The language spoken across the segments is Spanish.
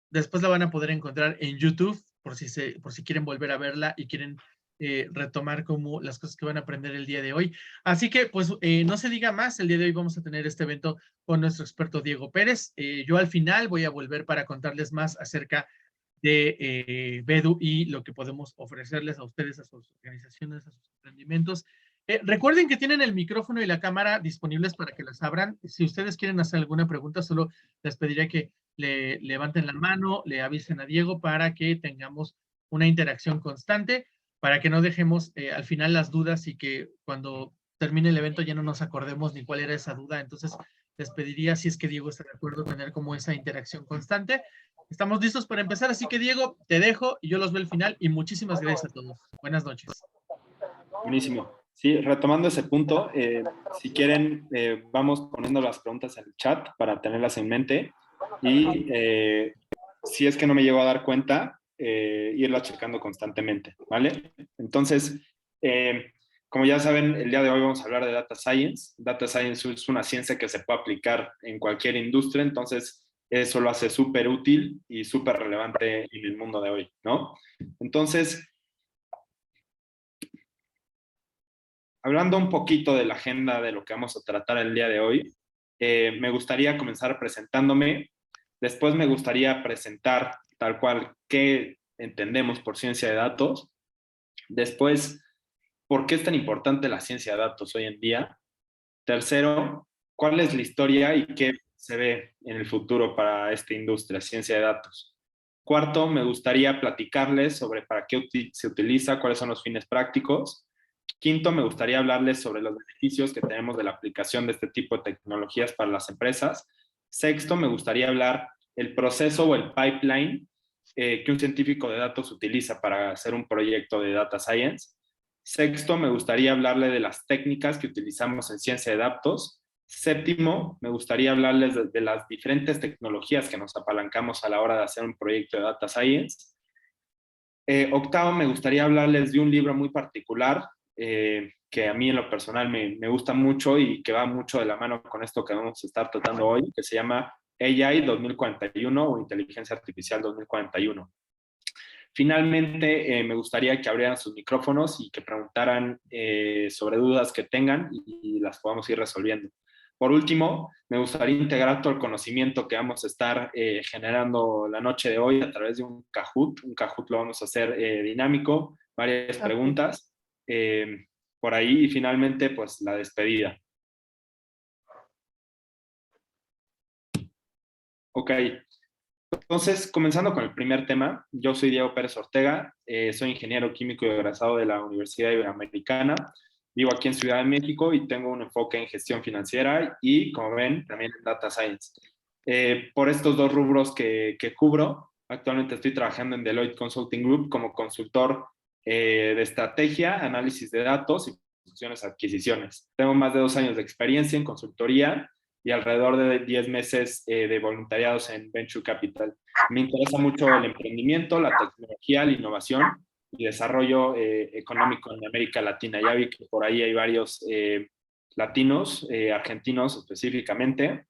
Después la van a poder encontrar en YouTube, por si quieren volver a verla y quieren retomar como las cosas que van a aprender el día de hoy. Así que, pues, no se diga más, el día de hoy vamos a tener este evento con nuestro experto Diego Pérez. Yo al final voy a volver para contarles más acerca de Bedu y lo que podemos ofrecerles a ustedes, a sus organizaciones, a sus emprendimientos. Recuerden que tienen el micrófono y la cámara disponibles para que las abran. Si ustedes quieren hacer alguna pregunta, solo les pediría que le levanten la mano, le avisen a Diego para que tengamos una interacción constante, para que no dejemos al final las dudas y que cuando termine el evento ya no nos acordemos ni cuál era esa duda. Entonces, les pediría, si es que Diego está de acuerdo, tener como esa interacción constante. Estamos listos para empezar, así que Diego, te dejo y yo los veo al final y muchísimas gracias a todos. Buenas noches. Buenísimo. Sí, retomando ese punto, si quieren, vamos poniendo las preguntas en el chat para tenerlas en mente y si es que no me llego a dar cuenta, irlas checando constantemente, ¿vale? Entonces, como ya saben, el día de hoy vamos a hablar de Data Science. Data Science es una ciencia que se puede aplicar en cualquier industria, entonces eso lo hace súper útil y súper relevante en el mundo de hoy, ¿no? Entonces, hablando un poquito de la agenda de lo que vamos a tratar el día de hoy, me gustaría comenzar presentándome. Después me gustaría presentar tal cual qué entendemos por ciencia de datos. Después, ¿por qué es tan importante la ciencia de datos hoy en día? Tercero, ¿cuál es la historia y qué se ve en el futuro para esta industria, ciencia de datos? Cuarto, me gustaría platicarles sobre para qué se utiliza, cuáles son los fines prácticos. Quinto, me gustaría hablarles sobre los beneficios que tenemos de la aplicación de este tipo de tecnologías para las empresas. Sexto, me gustaría hablar el proceso o el pipeline que un científico de datos utiliza para hacer un proyecto de data science. Sexto, me gustaría hablarle de las técnicas que utilizamos en ciencia de datos. Séptimo, me gustaría hablarles de las diferentes tecnologías que nos apalancamos a la hora de hacer un proyecto de data science. Octavo, me gustaría hablarles de un libro muy particular que a mí en lo personal me gusta mucho y que va mucho de la mano con esto que vamos a estar tratando hoy, que se llama AI 2041 o Inteligencia Artificial 2041. Finalmente, me gustaría que abrieran sus micrófonos y que preguntaran sobre dudas que tengan y las podamos ir resolviendo. Por último, me gustaría integrar todo el conocimiento que vamos a estar generando la noche de hoy a través de un Kahoot. Un Kahoot lo vamos a hacer dinámico, varias preguntas por ahí y finalmente pues la despedida. Ok, entonces comenzando con el primer tema, yo soy Diego Pérez Ortega, soy ingeniero químico y egresado de la Universidad Iberoamericana. Vivo aquí en Ciudad de México y tengo un enfoque en gestión financiera y, como ven, también en Data Science. Por estos dos rubros que cubro, actualmente estoy trabajando en Deloitte Consulting Group como consultor de estrategia, análisis de datos y fusiones adquisiciones. Tengo más de 2 años de experiencia en consultoría y alrededor de 10 meses de voluntariados en Venture Capital. Me interesa mucho el emprendimiento, la tecnología, la innovación y desarrollo económico en América Latina. Ya vi que por ahí hay varios latinos, argentinos específicamente,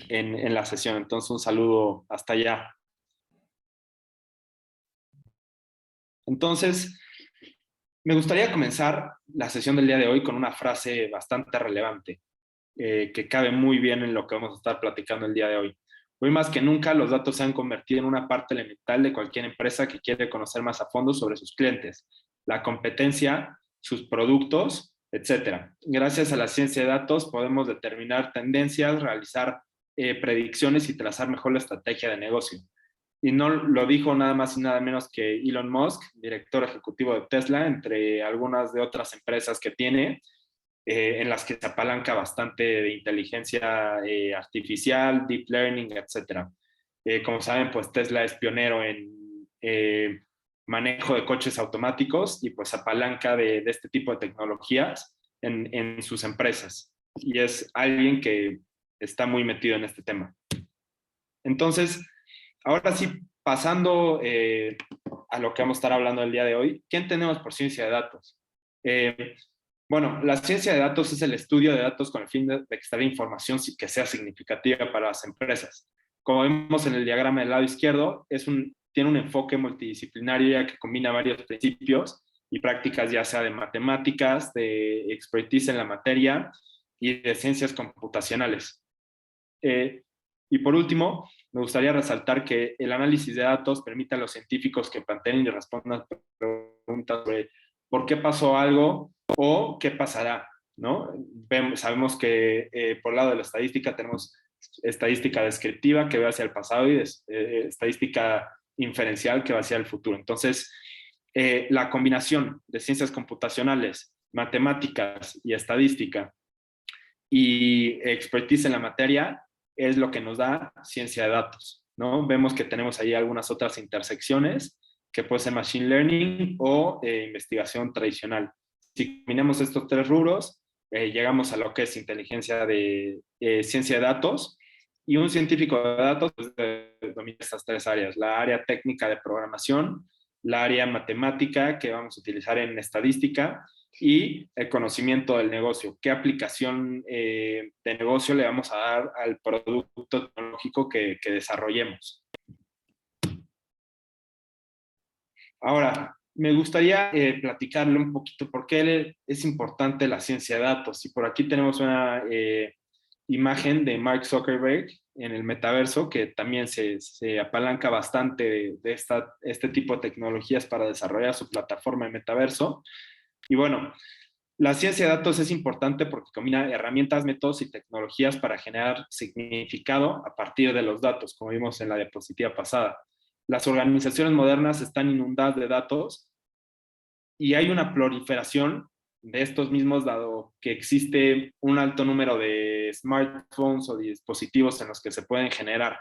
en la sesión. Entonces, un saludo hasta allá. Entonces, me gustaría comenzar la sesión del día de hoy con una frase bastante relevante que cabe muy bien en lo que vamos a estar platicando el día de hoy. Hoy más que nunca los datos se han convertido en una parte elemental de cualquier empresa que quiere conocer más a fondo sobre sus clientes, la competencia, sus productos, etc. Gracias a la ciencia de datos podemos determinar tendencias, realizar predicciones y trazar mejor la estrategia de negocio. Y no lo dijo nada más y nada menos que Elon Musk, director ejecutivo de Tesla, entre algunas de otras empresas que tiene, en las que se apalanca bastante de inteligencia artificial, deep learning, etc. Como saben, pues Tesla es pionero en manejo de coches automáticos y pues apalanca de este tipo de tecnologías en sus empresas. Y es alguien que está muy metido en este tema. Entonces, ahora sí, pasando a lo que vamos a estar hablando el día de hoy, ¿qué entendemos por ciencia de datos? Bueno, la ciencia de datos es el estudio de datos con el fin de extraer información que sea significativa para las empresas. como vemos en el diagrama del lado izquierdo, tiene un enfoque multidisciplinario ya que combina varios principios y prácticas ya sea de matemáticas, de expertise en la materia y de ciencias computacionales. Y por último, me gustaría resaltar que el análisis de datos permite a los científicos que planteen y respondan preguntas sobre por qué pasó algo o qué pasará, ¿no? Sabemos que por el lado de la estadística tenemos estadística descriptiva que va hacia el pasado y estadística inferencial que va hacia el futuro. Entonces, la combinación de ciencias computacionales, matemáticas y estadística y expertise en la materia es lo que nos da ciencia de datos, ¿no? Vemos que tenemos ahí algunas otras intersecciones que puede ser machine learning o investigación tradicional. Si combinamos estos tres rubros, llegamos a lo que es inteligencia de ciencia de datos, y un científico de datos pues, domina estas tres áreas: la área técnica de programación, la área matemática que vamos a utilizar en estadística y el conocimiento del negocio. ¿Qué aplicación de negocio le vamos a dar al producto tecnológico que desarrollemos? Ahora, me gustaría platicarle un poquito por qué es importante la ciencia de datos. Y por aquí tenemos una imagen de Mark Zuckerberg en el metaverso, que también se apalanca bastante de este tipo de tecnologías para desarrollar su plataforma de metaverso. Y bueno, la ciencia de datos es importante porque combina herramientas, métodos y tecnologías para generar significado a partir de los datos, como vimos en la diapositiva pasada. Las organizaciones modernas están inundadas de datos y hay una proliferación de estos mismos, dado que existe un alto número de smartphones o dispositivos en los que se pueden generar.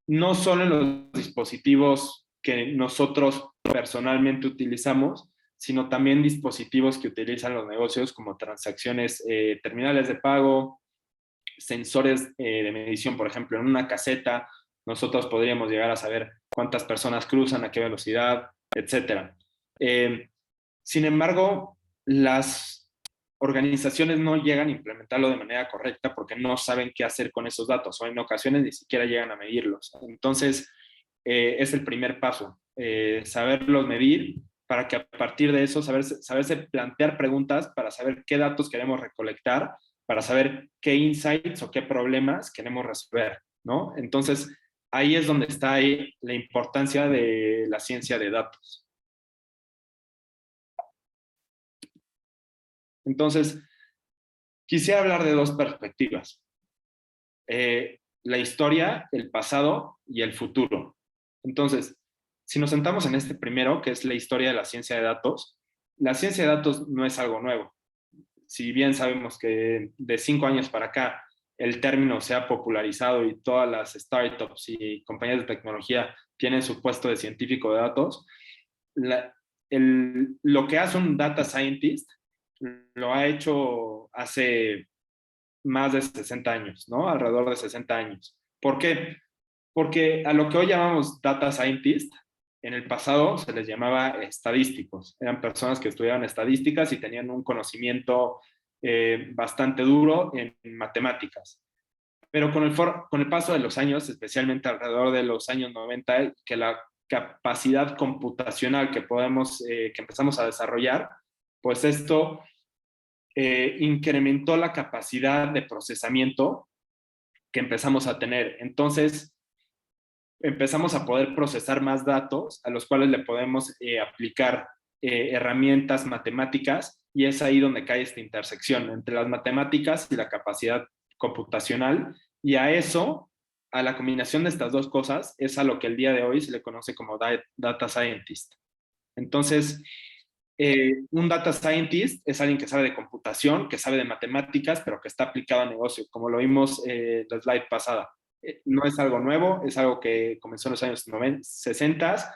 No solo en los dispositivos que nosotros personalmente utilizamos, sino también dispositivos que utilizan los negocios como transacciones, terminales de pago, sensores de medición. Por ejemplo, en una caseta nosotros podríamos llegar a saber cuántas personas cruzan, a qué velocidad, etc. Sin embargo, las organizaciones no llegan a implementarlo de manera correcta porque no saben qué hacer con esos datos, o en ocasiones ni siquiera llegan a medirlos. Entonces, es el primer paso, saberlos medir, para que a partir de eso saberse plantear preguntas para saber qué datos queremos recolectar, para saber qué insights o qué problemas queremos resolver, ¿no? Entonces, ahí es donde está ahí la importancia de la ciencia de datos. Entonces, quisiera hablar de dos perspectivas: la historia, el pasado y el futuro. Entonces, si nos sentamos en este primero, que es la historia de la ciencia de datos, la ciencia de datos no es algo nuevo. Si bien sabemos que de 5 años para acá el término se ha popularizado y todas las startups y compañías de tecnología tienen su puesto de científico de datos, lo que hace un data scientist lo ha hecho hace más de 60 años, ¿no? Alrededor de 60 años. ¿Por qué? Porque a lo que hoy llamamos data scientist, en el pasado se les llamaba estadísticos. Eran personas que estudiaban estadísticas y tenían un conocimiento bastante duro en matemáticas. Pero con el paso de los años, especialmente alrededor de los años 90, que la capacidad computacional que empezamos a desarrollar, pues esto incrementó la capacidad de procesamiento que empezamos a tener. Entonces, empezamos a poder procesar más datos a los cuales le podemos aplicar herramientas matemáticas, y es ahí donde cae esta intersección entre las matemáticas y la capacidad computacional, y a eso, a la combinación de estas dos cosas, es a lo que el día de hoy se le conoce como data scientist. Entonces, un data scientist es alguien que sabe de computación, que sabe de matemáticas, pero que está aplicado a negocio, como lo vimos en la slide pasada. No es algo nuevo, es algo que comenzó en los años 60.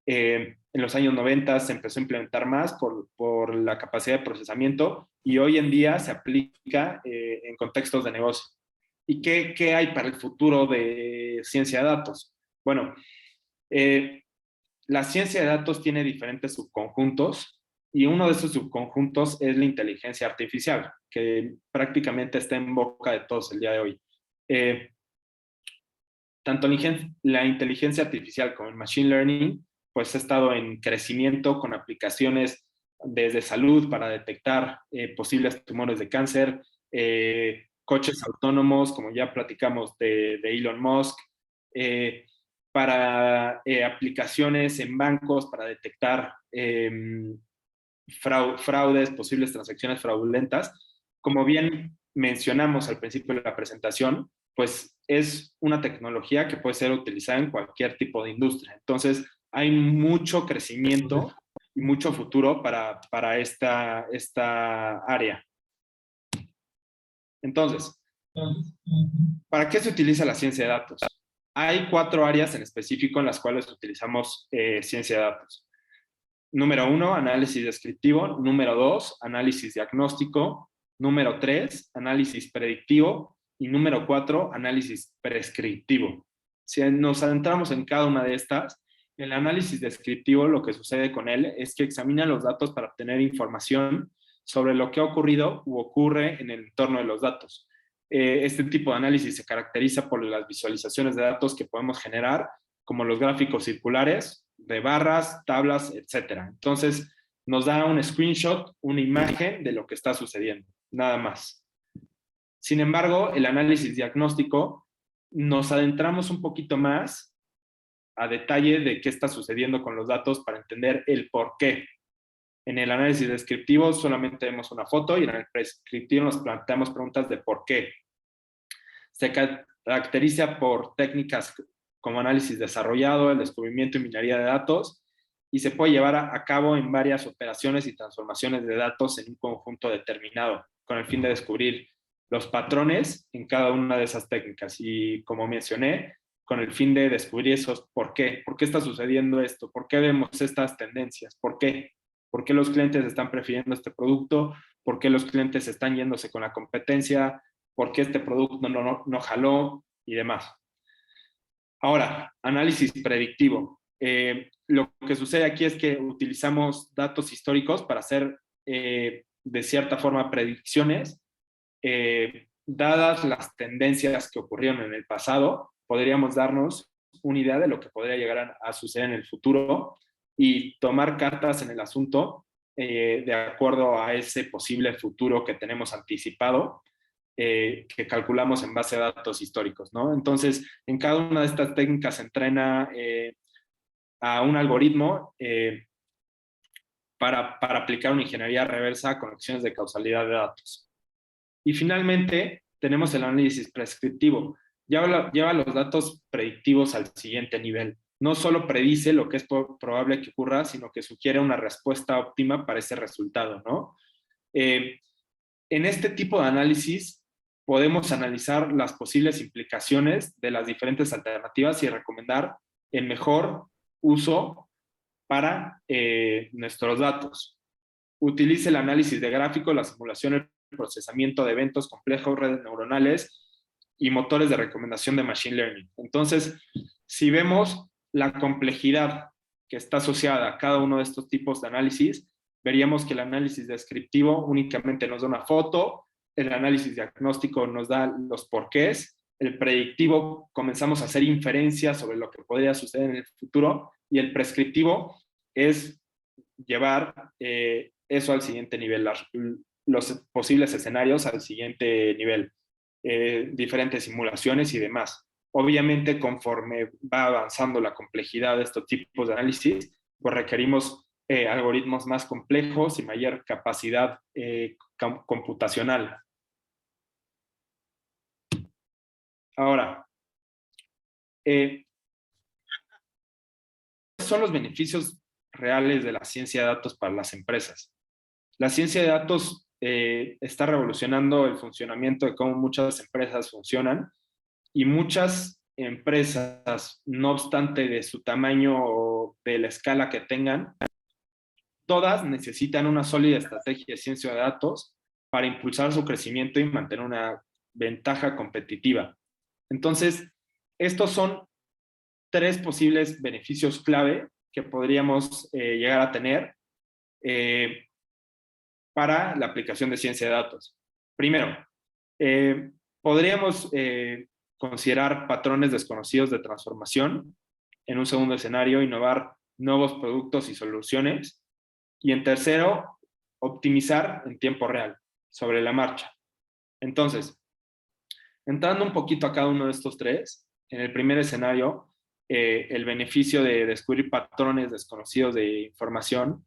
En los años 90 se empezó a implementar más por la capacidad de procesamiento, y hoy en día se aplica en contextos de negocio. ¿Y qué hay para el futuro de ciencia de datos? Bueno, la ciencia de datos tiene diferentes subconjuntos, y uno de esos subconjuntos es la inteligencia artificial, que prácticamente está en boca de todos el día de hoy. tanto la inteligencia artificial como el machine learning, pues ha estado en crecimiento con aplicaciones desde salud para detectar posibles tumores de cáncer, coches autónomos, como ya platicamos de Elon Musk, para aplicaciones en bancos para detectar fraudes, posibles transacciones fraudulentas. Como bien mencionamos al principio de la presentación, pues es una tecnología que puede ser utilizada en cualquier tipo de industria. Entonces, hay mucho crecimiento y mucho futuro para esta área. Entonces, ¿para qué se utiliza la ciencia de datos? Hay 4 áreas en específico en las cuales utilizamos ciencia de datos. Número 1, análisis descriptivo. Número 2, análisis diagnóstico. Número 3, análisis predictivo. Y número 4, análisis prescriptivo. Si nos adentramos en cada una de estas, el análisis descriptivo, lo que sucede con él es que examina los datos para obtener información sobre lo que ha ocurrido u ocurre en el entorno de los datos. Este tipo de análisis se caracteriza por las visualizaciones de datos que podemos generar, como los gráficos circulares, de barras, tablas, etcétera. Entonces, nos da un screenshot, una imagen de lo que está sucediendo, nada más. Sin embargo, el análisis diagnóstico, nos adentramos un poquito más a detalle de qué está sucediendo con los datos para entender el por qué. En el análisis descriptivo solamente vemos una foto y en el prescriptivo nos planteamos preguntas de por qué. Se caracteriza por técnicas como análisis desarrollado, el descubrimiento y minería de datos, y se puede llevar a cabo en varias operaciones y transformaciones de datos en un conjunto determinado, con el fin de descubrir los patrones en cada una de esas técnicas. Y como mencioné, con el fin de descubrir esos por qué está sucediendo esto, por qué vemos estas tendencias, por qué los clientes están prefiriendo este producto, por qué los clientes están yéndose con la competencia, por qué este producto no jaló y demás. Ahora, análisis predictivo. Lo que sucede aquí es que utilizamos datos históricos para hacer, de cierta forma, predicciones. Dadas las tendencias que ocurrieron en el pasado, podríamos darnos una idea de lo que podría llegar a suceder en el futuro y tomar cartas en el asunto de acuerdo a ese posible futuro que tenemos anticipado, que calculamos en base a datos históricos, ¿no? Entonces, en cada una de estas técnicas se entrena a un algoritmo para aplicar una ingeniería reversa con acciones de causalidad de datos. Y finalmente, tenemos el análisis prescriptivo. Lleva los datos predictivos al siguiente nivel. No solo predice lo que es probable que ocurra, sino que sugiere una respuesta óptima para ese resultado, ¿no? En este tipo de análisis podemos analizar las posibles implicaciones de las diferentes alternativas y recomendar el mejor uso para nuestros datos. Utiliza el análisis de gráficos, la simulación, el procesamiento de eventos complejos, redes neuronales y motores de recomendación de Machine Learning. Entonces, si vemos la complejidad que está asociada a cada uno de estos tipos de análisis, veríamos que el análisis descriptivo únicamente nos da una foto, el análisis diagnóstico nos da los porqués, el predictivo comenzamos a hacer inferencias sobre lo que podría suceder en el futuro, y el prescriptivo es llevar eso al siguiente nivel, los posibles escenarios al siguiente nivel, diferentes simulaciones y demás. Obviamente, conforme va avanzando la complejidad de estos tipos de análisis, pues requerimos algoritmos más complejos y mayor capacidad computacional. Ahora, ¿cuáles son los beneficios reales de la ciencia de datos para las empresas? La ciencia de datos está revolucionando el funcionamiento de cómo muchas empresas funcionan, y muchas empresas, no obstante de su tamaño o de la escala que tengan, todas necesitan una sólida estrategia de ciencia de datos para impulsar su crecimiento y mantener una ventaja competitiva. Entonces, estos son 3 posibles beneficios clave que podríamos llegar a tener para la aplicación de ciencia de datos. Primero, podríamos considerar patrones desconocidos de transformación. En un segundo escenario, innovar nuevos productos y soluciones. Y en tercero, optimizar en tiempo real, sobre la marcha. Entonces, entrando un poquito a cada uno de estos tres, en el primer escenario, el beneficio de descubrir patrones desconocidos de información,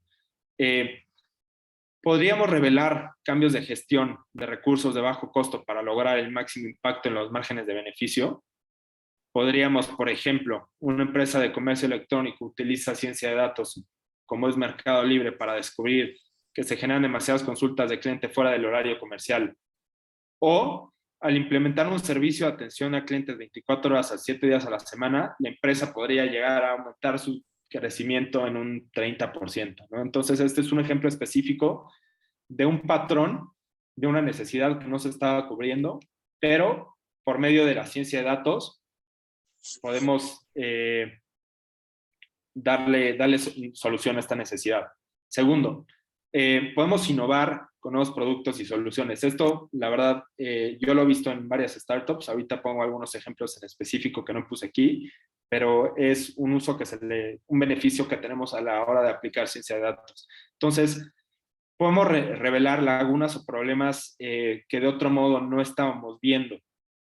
podríamos revelar cambios de gestión de recursos de bajo costo para lograr el máximo impacto en los márgenes de beneficio. Podríamos, por ejemplo, una empresa de comercio electrónico utiliza ciencia de datos, como es Mercado Libre, para descubrir que se generan demasiadas consultas de cliente fuera del horario comercial. O, al implementar un servicio de atención a clientes 24 horas a 7 días a la semana, la empresa podría llegar a aumentar su crecimiento en un 30%, ¿no? Entonces, este es un ejemplo específico de un patrón, de una necesidad que no se estaba cubriendo, pero por medio de la ciencia de datos podemos darle solución a esta necesidad. Segundo, podemos innovar con nuevos productos y soluciones. Esto, la verdad, yo lo he visto en varias startups. Ahorita pongo algunos ejemplos en específico que no puse aquí, pero es un uso un beneficio que tenemos a la hora de aplicar ciencia de datos. Entonces, podemos revelar lagunas o problemas que de otro modo no estábamos viendo,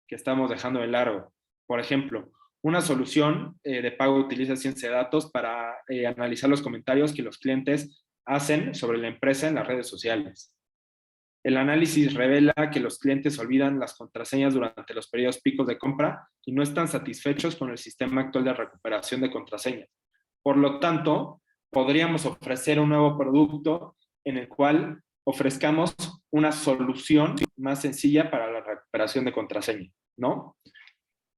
que estamos dejando de largo. Por ejemplo, una solución de pago utiliza ciencia de datos para analizar los comentarios que los clientes hacen sobre la empresa en las redes sociales. El análisis revela que los clientes olvidan las contraseñas durante los periodos picos de compra y no están satisfechos con el sistema actual de recuperación de contraseñas. Por lo tanto, podríamos ofrecer un nuevo producto en el cual ofrezcamos una solución más sencilla para la recuperación de contraseña, ¿no?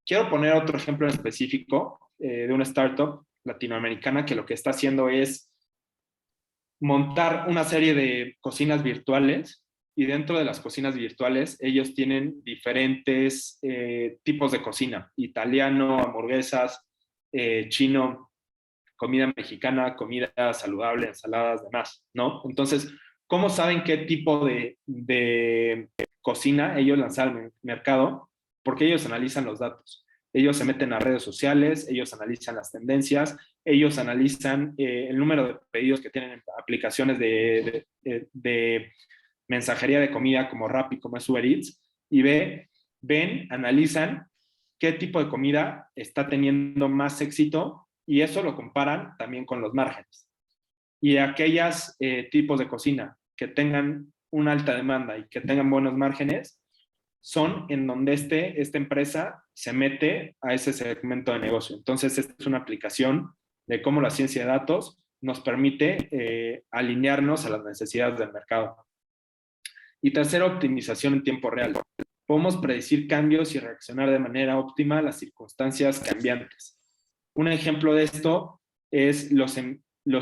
Quiero poner otro ejemplo en específico de una startup latinoamericana que lo que está haciendo es montar una serie de cocinas virtuales, y dentro de las cocinas virtuales ellos tienen diferentes tipos de cocina: italiano, hamburguesas, chino, comida mexicana, comida saludable, ensaladas, demás, ¿no? Entonces, ¿cómo saben qué tipo de cocina ellos lanzan al mercado? Porque ellos analizan los datos. Ellos se meten a redes sociales, ellos analizan las tendencias, ellos analizan el número de pedidos que tienen en aplicaciones de mensajería de comida como Rappi, como es Uber Eats, y analizan qué tipo de comida está teniendo más éxito, y eso lo comparan también con los márgenes. Y aquellos tipos de cocina que tengan una alta demanda y que tengan buenos márgenes son en donde esta empresa se mete a ese segmento de negocio. Entonces, esta es una aplicación de cómo la ciencia de datos nos permite alinearnos a las necesidades del mercado. Y tercero, optimización en tiempo real. Podemos predecir cambios y reaccionar de manera óptima a las circunstancias cambiantes. Un ejemplo de esto es los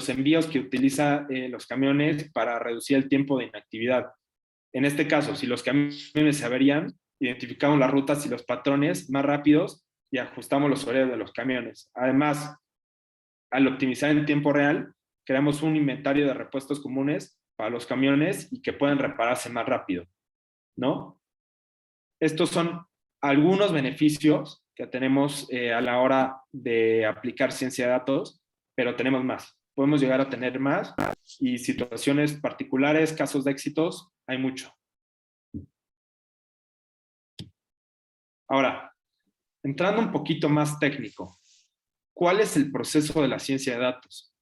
envíos que utilizan los camiones para reducir el tiempo de inactividad. En este caso, si los camiones se averían, identificamos las rutas y los patrones más rápidos y ajustamos los horarios de los camiones. Además, al optimizar en tiempo real, creamos un inventario de repuestos comunes para los camiones y que pueden repararse más rápido, ¿no? Estos son algunos beneficios que tenemos a la hora de aplicar ciencia de datos, pero tenemos más. Podemos llegar a tener más, y situaciones particulares, casos de éxitos, hay mucho. Ahora, entrando un poquito más técnico, ¿cuál es el proceso de la ciencia de datos?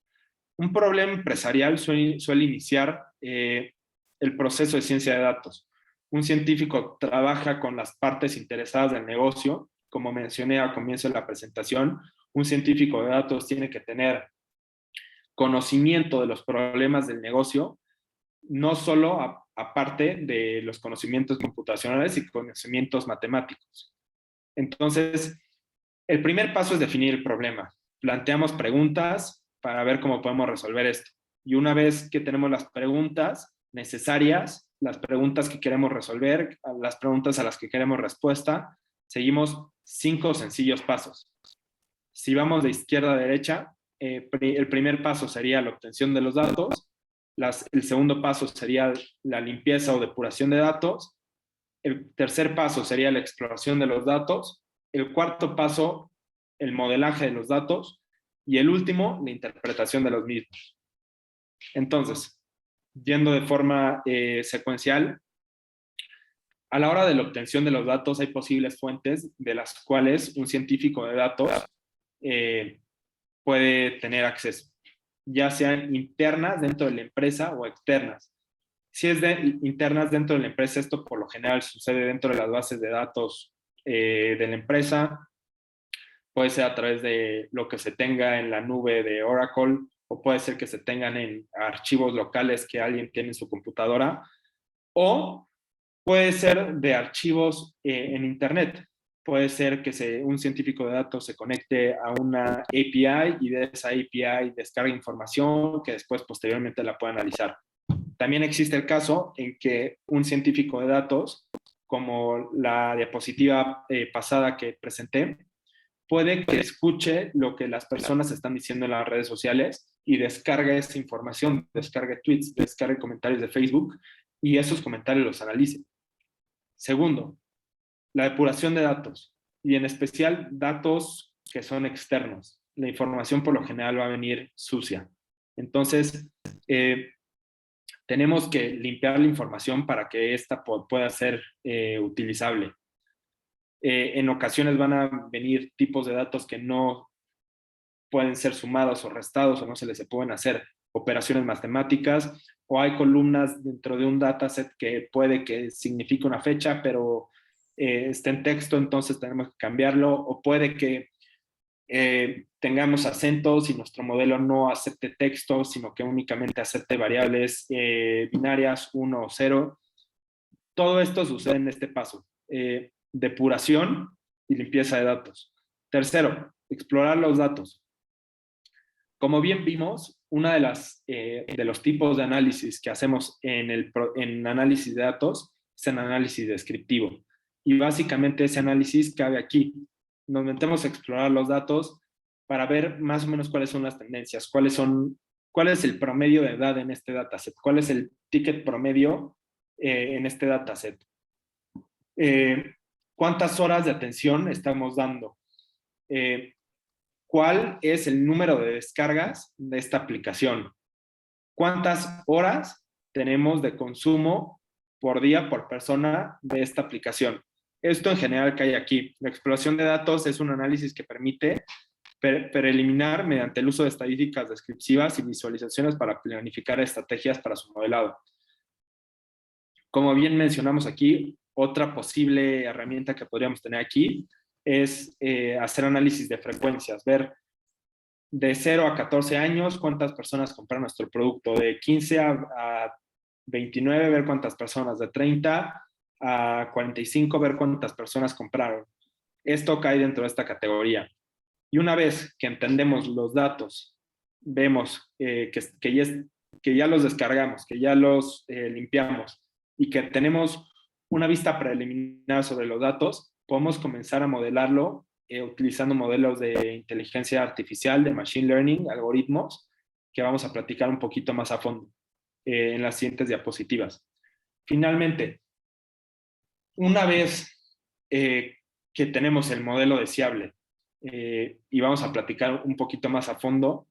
Un problema empresarial suele iniciar el proceso de ciencia de datos. Un científico trabaja con las partes interesadas del negocio. Como mencioné al comienzo de la presentación, un científico de datos tiene que tener conocimiento de los problemas del negocio, no solo aparte de los conocimientos computacionales y conocimientos matemáticos. Entonces, el primer paso es definir el problema. Planteamos preguntas para ver cómo podemos resolver esto. Y una vez que tenemos las preguntas necesarias, las preguntas que queremos resolver, las preguntas a las que queremos respuesta, seguimos 5 sencillos pasos. Si vamos de izquierda a derecha, el primer paso sería la obtención de los datos. El segundo paso sería la limpieza o depuración de datos. El tercer paso sería la exploración de los datos. El cuarto paso, el modelaje de los datos. Y el último, la interpretación de los mismos. Entonces, yendo de forma secuencial, a la hora de la obtención de los datos hay posibles fuentes de las cuales un científico de datos puede tener acceso, ya sean internas dentro de la empresa o externas. Si es internas dentro de la empresa, esto por lo general sucede dentro de las bases de datos de la empresa, puede ser a través de lo que se tenga en la nube de Oracle, o puede ser que se tengan en archivos locales que alguien tiene en su computadora, o puede ser de archivos en Internet. Puede ser que un científico de datos se conecte a una API y de esa API descargue información que después posteriormente la pueda analizar. También existe el caso en que un científico de datos, como la diapositiva pasada que presenté, puede que escuche lo que las personas están diciendo en las redes sociales y descargue esa información, descargue tweets, descargue comentarios de Facebook y esos comentarios los analice. Segundo, la depuración de datos y en especial datos que son externos. La información por lo general va a venir sucia. Entonces, tenemos que limpiar la información para que ésta pueda ser utilizable. En ocasiones van a venir tipos de datos que no pueden ser sumados o restados o no se les pueden hacer operaciones matemáticas, o hay columnas dentro de un dataset que puede que signifique una fecha, pero esté en texto, entonces tenemos que cambiarlo, o puede que tengamos acentos y nuestro modelo no acepte texto, sino que únicamente acepte variables binarias 1 o 0. Todo esto sucede en este paso. Depuración y limpieza de datos. Tercero, explorar los datos. Como bien vimos, una de los tipos de análisis que hacemos en análisis de datos es el análisis descriptivo. Y básicamente ese análisis cabe aquí. Nos metemos a explorar los datos para ver más o menos cuáles son las tendencias, cuál es el promedio de edad en este dataset, cuál es el ticket promedio en este dataset. ¿Cuántas horas de atención estamos dando? ¿Cuál es el número de descargas de esta aplicación? ¿Cuántas horas tenemos de consumo por día, por persona de esta aplicación? Esto en general que hay aquí. La exploración de datos es un análisis que permite preliminar mediante el uso de estadísticas descriptivas y visualizaciones para planificar estrategias para su modelado. Como bien mencionamos aquí, otra posible herramienta que podríamos tener aquí es hacer análisis de frecuencias, ver de 0 a 14 años cuántas personas compraron nuestro producto, de 15 a 29 ver cuántas personas, de 30 a 45 ver cuántas personas compraron. Esto cae dentro de esta categoría. Y una vez que entendemos los datos, vemos que ya los descargamos, que ya los limpiamos y que tenemos una vista preliminar sobre los datos, podemos comenzar a modelarlo utilizando modelos de inteligencia artificial, de machine learning, algoritmos, que vamos a platicar un poquito más a fondo en las siguientes diapositivas. Finalmente, una vez que tenemos el modelo deseable y vamos a platicar un poquito más a fondo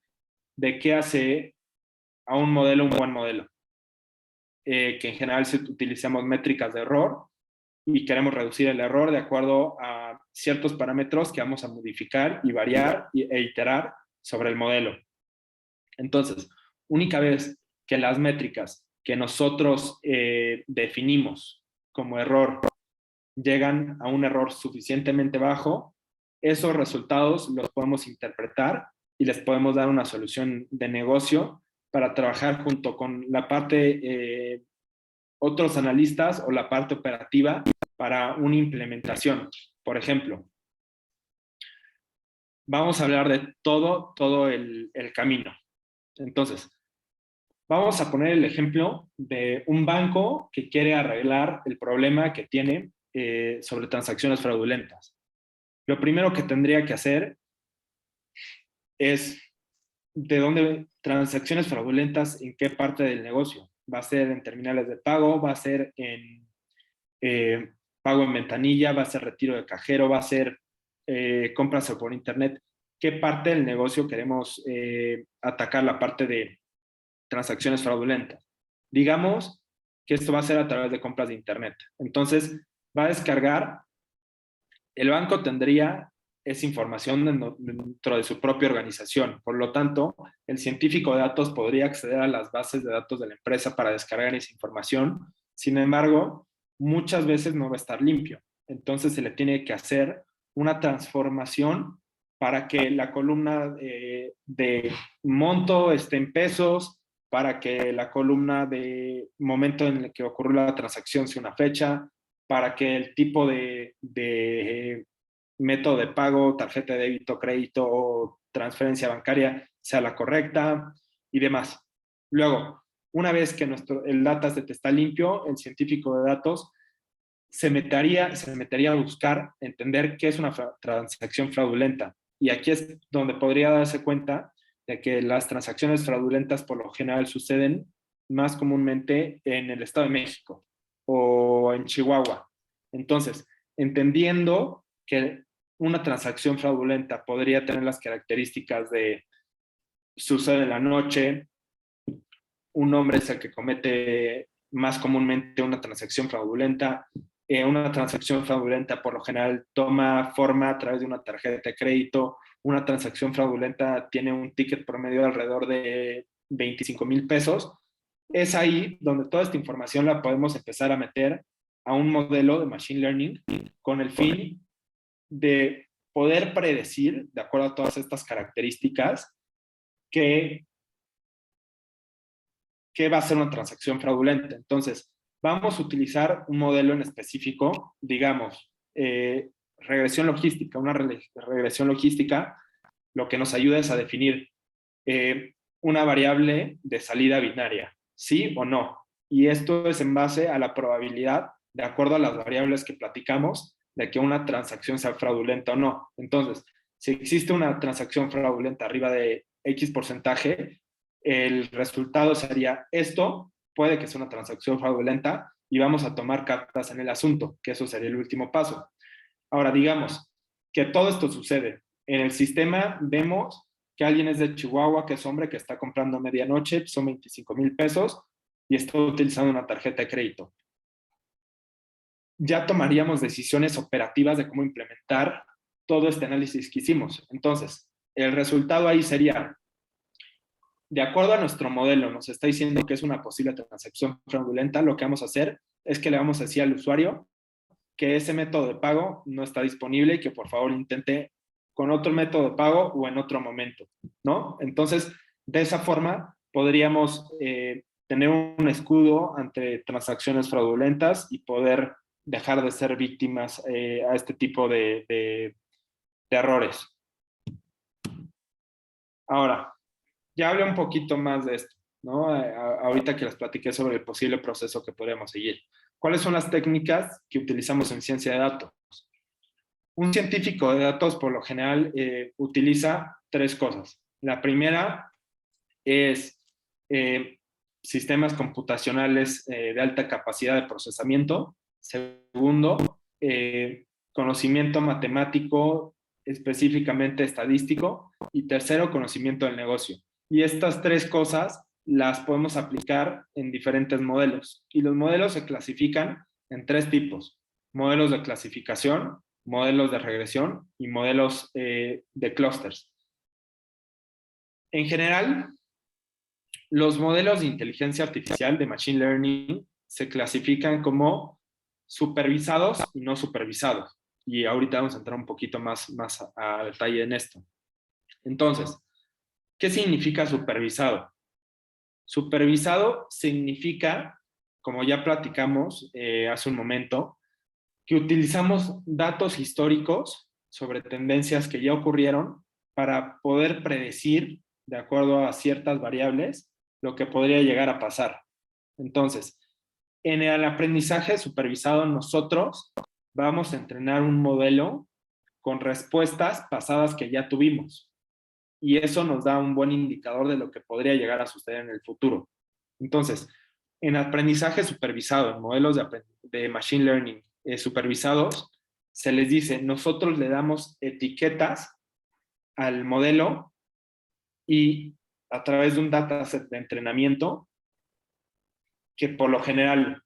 de qué hace a un modelo un buen modelo, que en general utilizamos métricas de error y queremos reducir el error de acuerdo a ciertos parámetros que vamos a modificar y variar e iterar sobre el modelo. Entonces, única vez que las métricas que nosotros definimos como error llegan a un error suficientemente bajo, esos resultados los podemos interpretar y les podemos dar una solución de negocio para trabajar junto con la parte otros analistas o la parte operativa para una implementación. Por ejemplo, vamos a hablar de todo el camino. Entonces, vamos a poner el ejemplo de un banco que quiere arreglar el problema que tiene sobre transacciones fraudulentas. Lo primero que tendría que hacer es de dónde transacciones fraudulentas, en qué parte del negocio. Va a ser en terminales de pago, va a ser en pago en ventanilla, va a ser retiro de cajero, va a ser compras por internet, ¿qué parte del negocio queremos atacar? La parte de transacciones fraudulentas. Digamos que esto va a ser a través de compras de internet. Entonces, va a descargar, el banco tendría esa información dentro de su propia organización. Por lo tanto, el científico de datos podría acceder a las bases de datos de la empresa para descargar esa información. Sin embargo, muchas veces no va a estar limpio. Entonces, se le tiene que hacer una transformación para que la columna de monto esté en pesos, para que la columna de momento en el que ocurrió la transacción sea una fecha, para que el tipo de método de pago, tarjeta de débito, crédito o transferencia bancaria sea la correcta y demás. Luego, una vez que el dataset está limpio, el científico de datos se metería a buscar, entender qué es una transacción fraudulenta. Y aquí es donde podría darse cuenta de que las transacciones fraudulentas por lo general suceden más comúnmente en el Estado de México o en Chihuahua. Entonces, entendiendo que una transacción fraudulenta podría tener las características de sucede en la noche, un hombre es el que comete más comúnmente una transacción fraudulenta. Una transacción fraudulenta por lo general toma forma a través de una tarjeta de crédito. Una transacción fraudulenta tiene un ticket promedio de alrededor de 25,000 pesos. Es ahí donde toda esta información la podemos empezar a meter a un modelo de Machine Learning con el fin de poder predecir, de acuerdo a todas estas características, qué va a ser una transacción fraudulenta. Entonces, vamos a utilizar un modelo en específico, digamos, regresión logística. Una regresión logística lo que nos ayuda es a definir una variable de salida binaria, sí o no. Y esto es en base a la probabilidad, de acuerdo a las variables que platicamos, de que una transacción sea fraudulenta o no. Entonces, si existe una transacción fraudulenta arriba de X porcentaje, el resultado sería esto, puede que sea una transacción fraudulenta y vamos a tomar cartas en el asunto, que eso sería el último paso. Ahora, digamos que todo esto sucede. En el sistema vemos que alguien es de Chihuahua, que es hombre, que está comprando a medianoche, son 25,000 pesos y está utilizando una tarjeta de crédito. Ya tomaríamos decisiones operativas de cómo implementar todo este análisis que hicimos. Entonces, el resultado ahí sería, de acuerdo a nuestro modelo, nos está diciendo que es una posible transacción fraudulenta. Lo que vamos a hacer es que le vamos a decir al usuario que ese método de pago no está disponible y que por favor intente con otro método de pago o en otro momento, ¿no? Entonces, de esa forma podríamos tener un escudo ante transacciones fraudulentas y poder dejar de ser víctimas a este tipo de errores. Ahora, ya hablé un poquito más de esto, ¿no? Ahorita que les platiqué sobre el posible proceso que podríamos seguir. ¿Cuáles son las técnicas que utilizamos en ciencia de datos? Un científico de datos, por lo general, utiliza tres cosas. La primera es sistemas computacionales de alta capacidad de procesamiento. Segundo, conocimiento matemático, específicamente estadístico. Y tercero, conocimiento del negocio. Y estas tres cosas las podemos aplicar en diferentes modelos. Y los modelos se clasifican en tres tipos. Modelos de clasificación, modelos de regresión y modelos de clusters. En general, los modelos de inteligencia artificial de Machine Learning se clasifican como supervisados y no supervisados. Y ahorita vamos a entrar un poquito más a detalle en esto. Entonces, ¿qué significa supervisado? Supervisado significa, como ya platicamos hace un momento, que utilizamos datos históricos sobre tendencias que ya ocurrieron para poder predecir, de acuerdo a ciertas variables, lo que podría llegar a pasar. Entonces, en el aprendizaje supervisado nosotros vamos a entrenar un modelo con respuestas pasadas que ya tuvimos. Y eso nos da un buen indicador de lo que podría llegar a suceder en el futuro. Entonces, en aprendizaje supervisado, en modelos de Machine Learning supervisados, se les dice, nosotros le damos etiquetas al modelo y a través de un dataset de entrenamiento, que por lo general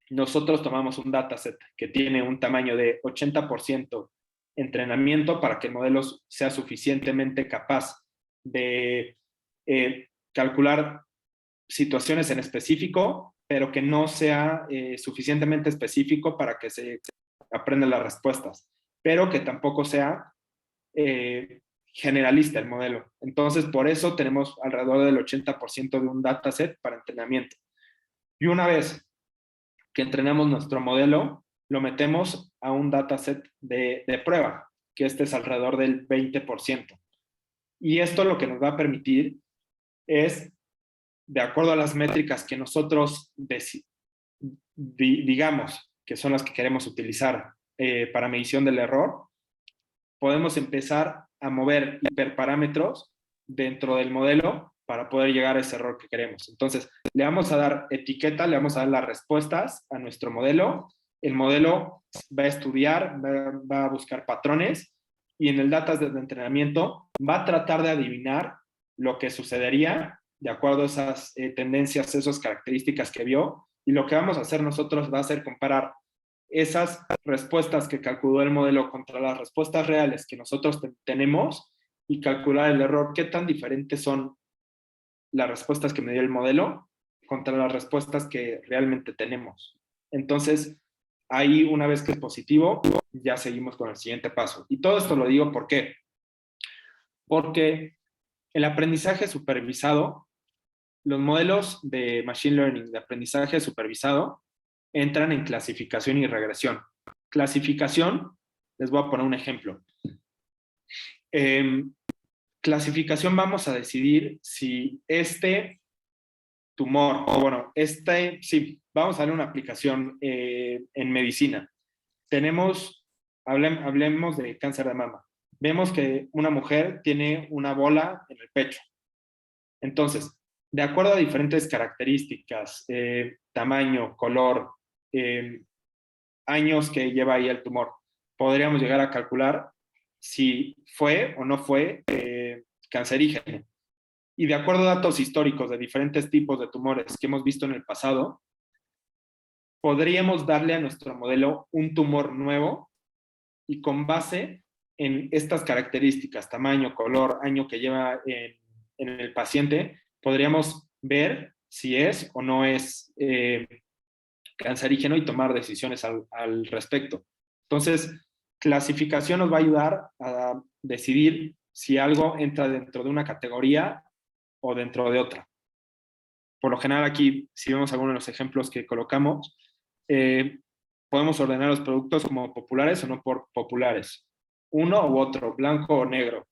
nosotros tomamos un dataset que tiene un tamaño de 80% entrenamiento para que el modelo sea suficientemente capaz de calcular situaciones en específico, pero que no sea suficientemente específico para que se aprendan las respuestas, pero que tampoco sea generalista el modelo. Entonces, por eso tenemos alrededor del 80% de un dataset para entrenamiento. Y una vez que entrenamos nuestro modelo, lo metemos a un dataset de prueba, que este es alrededor del 20%. Y esto lo que nos va a permitir es, de acuerdo a las métricas que nosotros digamos que son las que queremos utilizar para medición del error, podemos empezar a mover hiperparámetros dentro del modelo para poder llegar a ese error que queremos. Entonces, le vamos a dar etiqueta, le vamos a dar las respuestas a nuestro modelo. El modelo va a estudiar, va a buscar patrones y en el dataset de entrenamiento va a tratar de adivinar lo que sucedería de acuerdo a esas tendencias, esas características que vio. Y lo que vamos a hacer nosotros va a ser comparar esas respuestas que calculó el modelo contra las respuestas reales que nosotros tenemos y calcular el error, qué tan diferentes son las respuestas que me dio el modelo contra las respuestas que realmente tenemos. Entonces, ahí una vez que es positivo, ya seguimos con el siguiente paso. Y todo esto lo digo ¿por qué? Porque el aprendizaje supervisado, los modelos de Machine Learning de aprendizaje supervisado entran en clasificación y regresión. Clasificación, les voy a poner un ejemplo. Clasificación vamos a decidir si este tumor, o bueno, sí, vamos a darle una aplicación en medicina. Hablemos de cáncer de mama. Vemos que una mujer tiene una bola en el pecho. Entonces, de acuerdo a diferentes características, tamaño, color, años que lleva ahí el tumor, podríamos llegar a calcular si fue o no fue cancerígeno. Y de acuerdo a datos históricos de diferentes tipos de tumores que hemos visto en el pasado, podríamos darle a nuestro modelo un tumor nuevo y con base en estas características, tamaño, color, año que lleva en el paciente, podríamos ver si es o no es cancerígeno y tomar decisiones al respecto. Entonces, clasificación nos va a ayudar a decidir si algo entra dentro de una categoría o dentro de otra. Por lo general aquí, si vemos algunos de los ejemplos que colocamos, podemos ordenar los productos como populares o no por populares. Uno u otro, blanco o negro.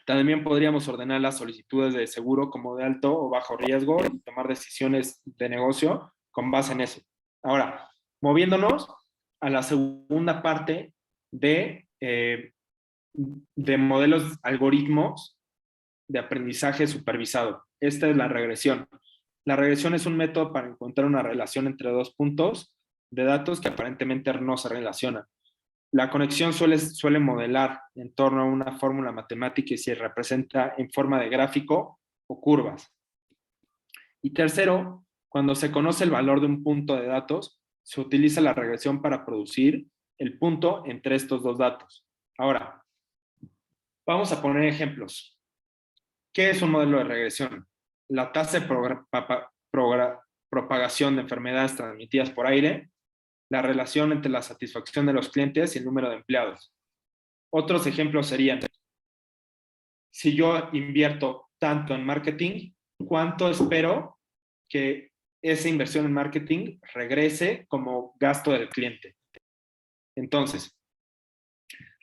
También podríamos ordenar las solicitudes de seguro como de alto o bajo riesgo y tomar decisiones de negocio con base en eso. Ahora, moviéndonos a la segunda parte de modelos, algoritmos de aprendizaje supervisado. Esta es la regresión. La regresión es un método para encontrar una relación entre dos puntos de datos que aparentemente no se relacionan. La conexión suele modelar en torno a una fórmula matemática y se representa en forma de gráfico o curvas. Y tercero, cuando se conoce el valor de un punto de datos, se utiliza la regresión para producir el punto entre estos dos datos. Ahora, vamos a poner ejemplos. ¿Qué es un modelo de regresión? La tasa de propagación de enfermedades transmitidas por aire, la relación entre la satisfacción de los clientes y el número de empleados. Otros ejemplos serían, si yo invierto tanto en marketing, ¿cuánto espero que esa inversión en marketing regrese como gasto del cliente? Entonces,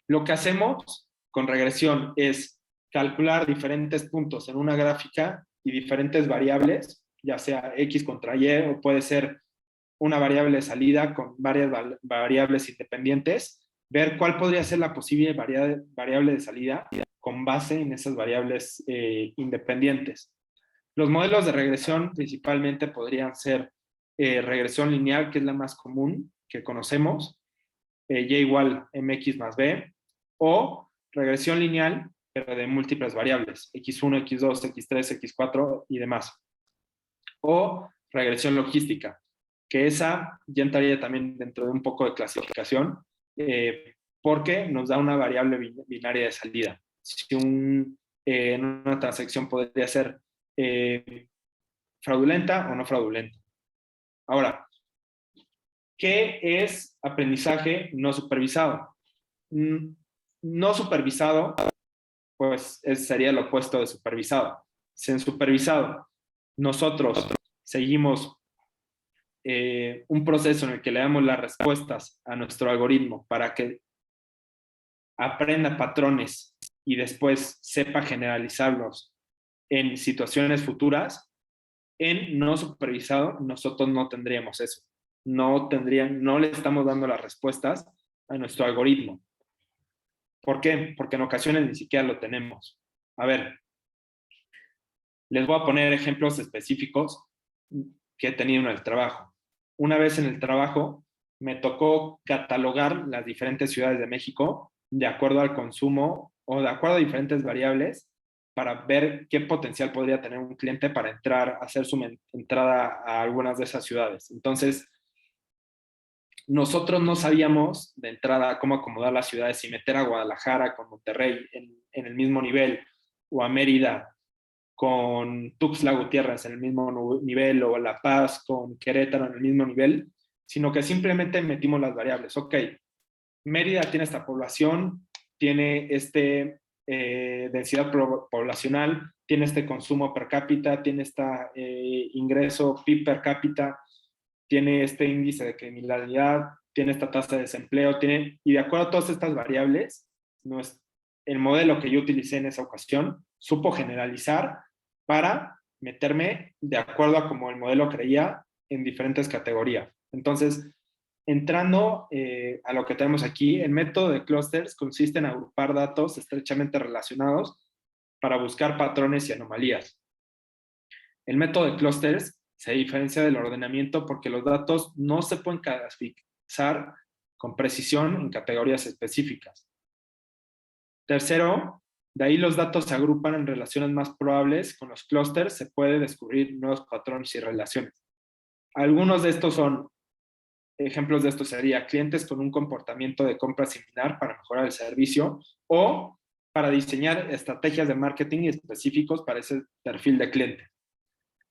lo que hacemos con regresión es calcular diferentes puntos en una gráfica y diferentes variables, ya sea X contra Y, o puede ser una variable de salida con varias variables independientes, ver cuál podría ser la posible variable de salida con base en esas variables independientes. Los modelos de regresión principalmente podrían ser regresión lineal, que es la más común que conocemos, y igual mx más b, o regresión lineal, pero de múltiples variables, x1, x2, x3, x4 y demás. O regresión logística, que esa ya entraría también dentro de un poco de clasificación, porque nos da una variable binaria de salida. Si en una transacción podría ser fraudulenta o no fraudulenta. Ahora, ¿qué es aprendizaje no supervisado? No supervisado, pues sería lo opuesto de supervisado. Si en supervisado nosotros seguimos un proceso en el que le damos las respuestas a nuestro algoritmo para que aprenda patrones y después sepa generalizarlos en situaciones futuras, en no supervisado nosotros no tendríamos eso. No le estamos dando las respuestas a nuestro algoritmo. ¿Por qué? Porque en ocasiones ni siquiera lo tenemos. A ver, les voy a poner ejemplos específicos que he tenido en el trabajo. Una vez en el trabajo me tocó catalogar las diferentes ciudades de México de acuerdo al consumo o de acuerdo a diferentes variables para ver qué potencial podría tener un cliente para hacer su entrada a algunas de esas ciudades. Entonces, nosotros no sabíamos de entrada cómo acomodar las ciudades y meter a Guadalajara con Monterrey en el mismo nivel, o a Mérida con Tuxtla Gutiérrez en el mismo nivel, o La Paz con Querétaro en el mismo nivel, sino que simplemente metimos las variables. Ok, Mérida tiene esta población, tiene densidad poblacional, tiene este consumo per cápita, tiene este ingreso PIB per cápita, tiene este índice de criminalidad, tiene esta tasa de desempleo, y de acuerdo a todas estas variables, el modelo que yo utilicé en esa ocasión supo generalizar para meterme de acuerdo a como el modelo creía en diferentes categorías. Entonces, entrando a lo que tenemos aquí, el método de clusters consiste en agrupar datos estrechamente relacionados para buscar patrones y anomalías. El método de clusters se diferencia del ordenamiento porque los datos no se pueden clasificar con precisión en categorías específicas. Tercero, de ahí los datos se agrupan en relaciones más probables. Con los clusters se puede descubrir nuevos patrones y relaciones. Algunos de estos ejemplos de esto sería clientes con un comportamiento de compra similar para mejorar el servicio, o para diseñar estrategias de marketing específicos para ese perfil de cliente.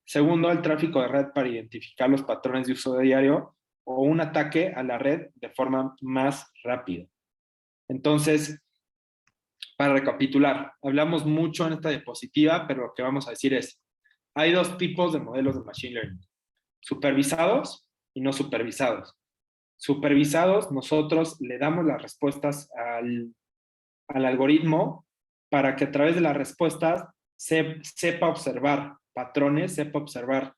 Segundo, el tráfico de red para identificar los patrones de uso diario, o un ataque a la red de forma más rápida. Entonces, para recapitular, hablamos mucho en esta diapositiva, pero lo que vamos a decir es, hay dos tipos de modelos de Machine Learning: supervisados y no supervisados. Supervisados, nosotros le damos las respuestas al algoritmo para que a través de las respuestas sepa observar patrones, sepa observar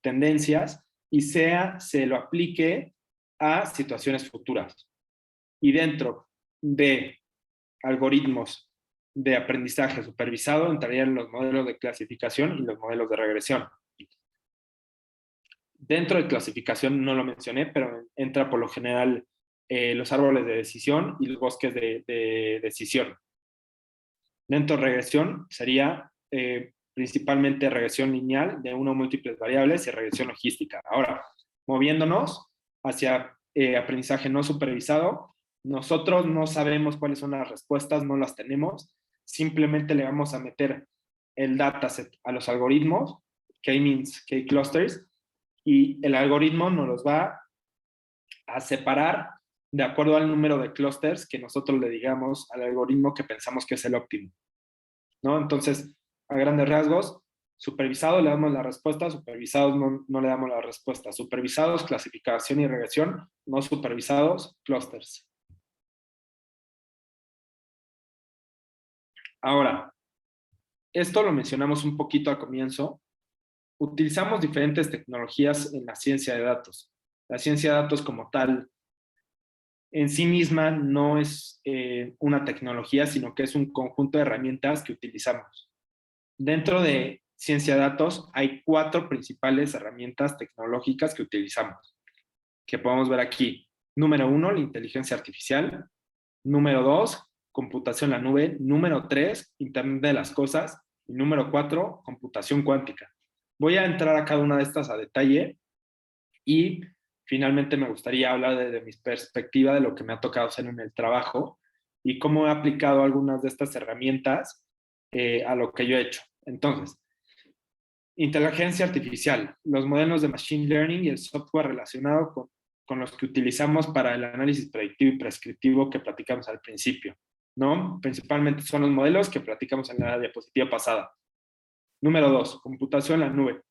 tendencias y se lo aplique a situaciones futuras. Y dentro de algoritmos de aprendizaje supervisado entrarían los modelos de clasificación y los modelos de regresión. Dentro de clasificación no lo mencioné, pero entra por lo general los árboles de decisión y los bosques de decisión. Dentro de regresión sería principalmente regresión lineal de una o múltiples variables y regresión logística. Ahora, moviéndonos hacia aprendizaje no supervisado, nosotros no sabemos cuáles son las respuestas, no las tenemos, simplemente le vamos a meter el dataset a los algoritmos, K-means, K-clusters, y el algoritmo nos los va a separar de acuerdo al número de clusters que nosotros le digamos al algoritmo que pensamos que es el óptimo, ¿no? Entonces, a grandes rasgos, supervisado le damos la respuesta, supervisados no le damos la respuesta. Supervisados, clasificación y regresión; no supervisados, clusters. Ahora, esto lo mencionamos un poquito al comienzo. Utilizamos diferentes tecnologías en la ciencia de datos. La ciencia de datos como tal, en sí misma, no es una tecnología, sino que es un conjunto de herramientas que utilizamos. Dentro de ciencia de datos hay 4 principales herramientas tecnológicas que utilizamos, que podemos ver aquí. Número 1, la inteligencia artificial. Número 2, computación en la nube. Número 3, Internet de las cosas. Y número 4, computación cuántica. Voy a entrar a cada una de estas a detalle y finalmente me gustaría hablar de mi perspectiva de lo que me ha tocado hacer en el trabajo y cómo he aplicado algunas de estas herramientas a lo que yo he hecho. Entonces, inteligencia artificial, los modelos de machine learning y el software relacionado con los que utilizamos para el análisis predictivo y prescriptivo que platicamos al principio, ¿no? Principalmente son los modelos que platicamos en la diapositiva pasada. Número 2, computación en la nube.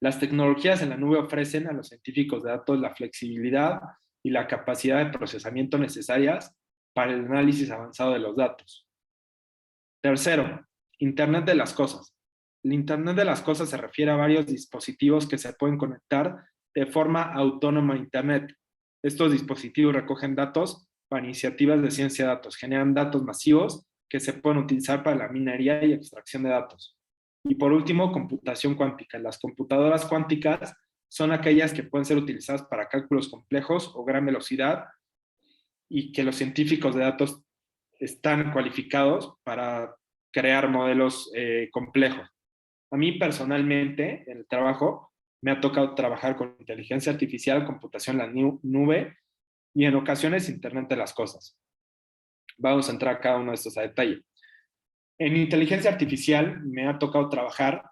Las tecnologías en la nube ofrecen a los científicos de datos la flexibilidad y la capacidad de procesamiento necesarias para el análisis avanzado de los datos. Tercero, Internet de las cosas. El Internet de las cosas se refiere a varios dispositivos que se pueden conectar de forma autónoma a Internet. Estos dispositivos recogen datos para iniciativas de ciencia de datos, generan datos masivos que se pueden utilizar para la minería y extracción de datos. Y por último, computación cuántica. Las computadoras cuánticas son aquellas que pueden ser utilizadas para cálculos complejos o gran velocidad y que los científicos de datos están cualificados para crear modelos complejos. A mí personalmente, en el trabajo, me ha tocado trabajar con inteligencia artificial, computación en la nube y en ocasiones Internet de las cosas. Vamos a entrar a cada uno de estos a detalle. En inteligencia artificial me ha tocado trabajar,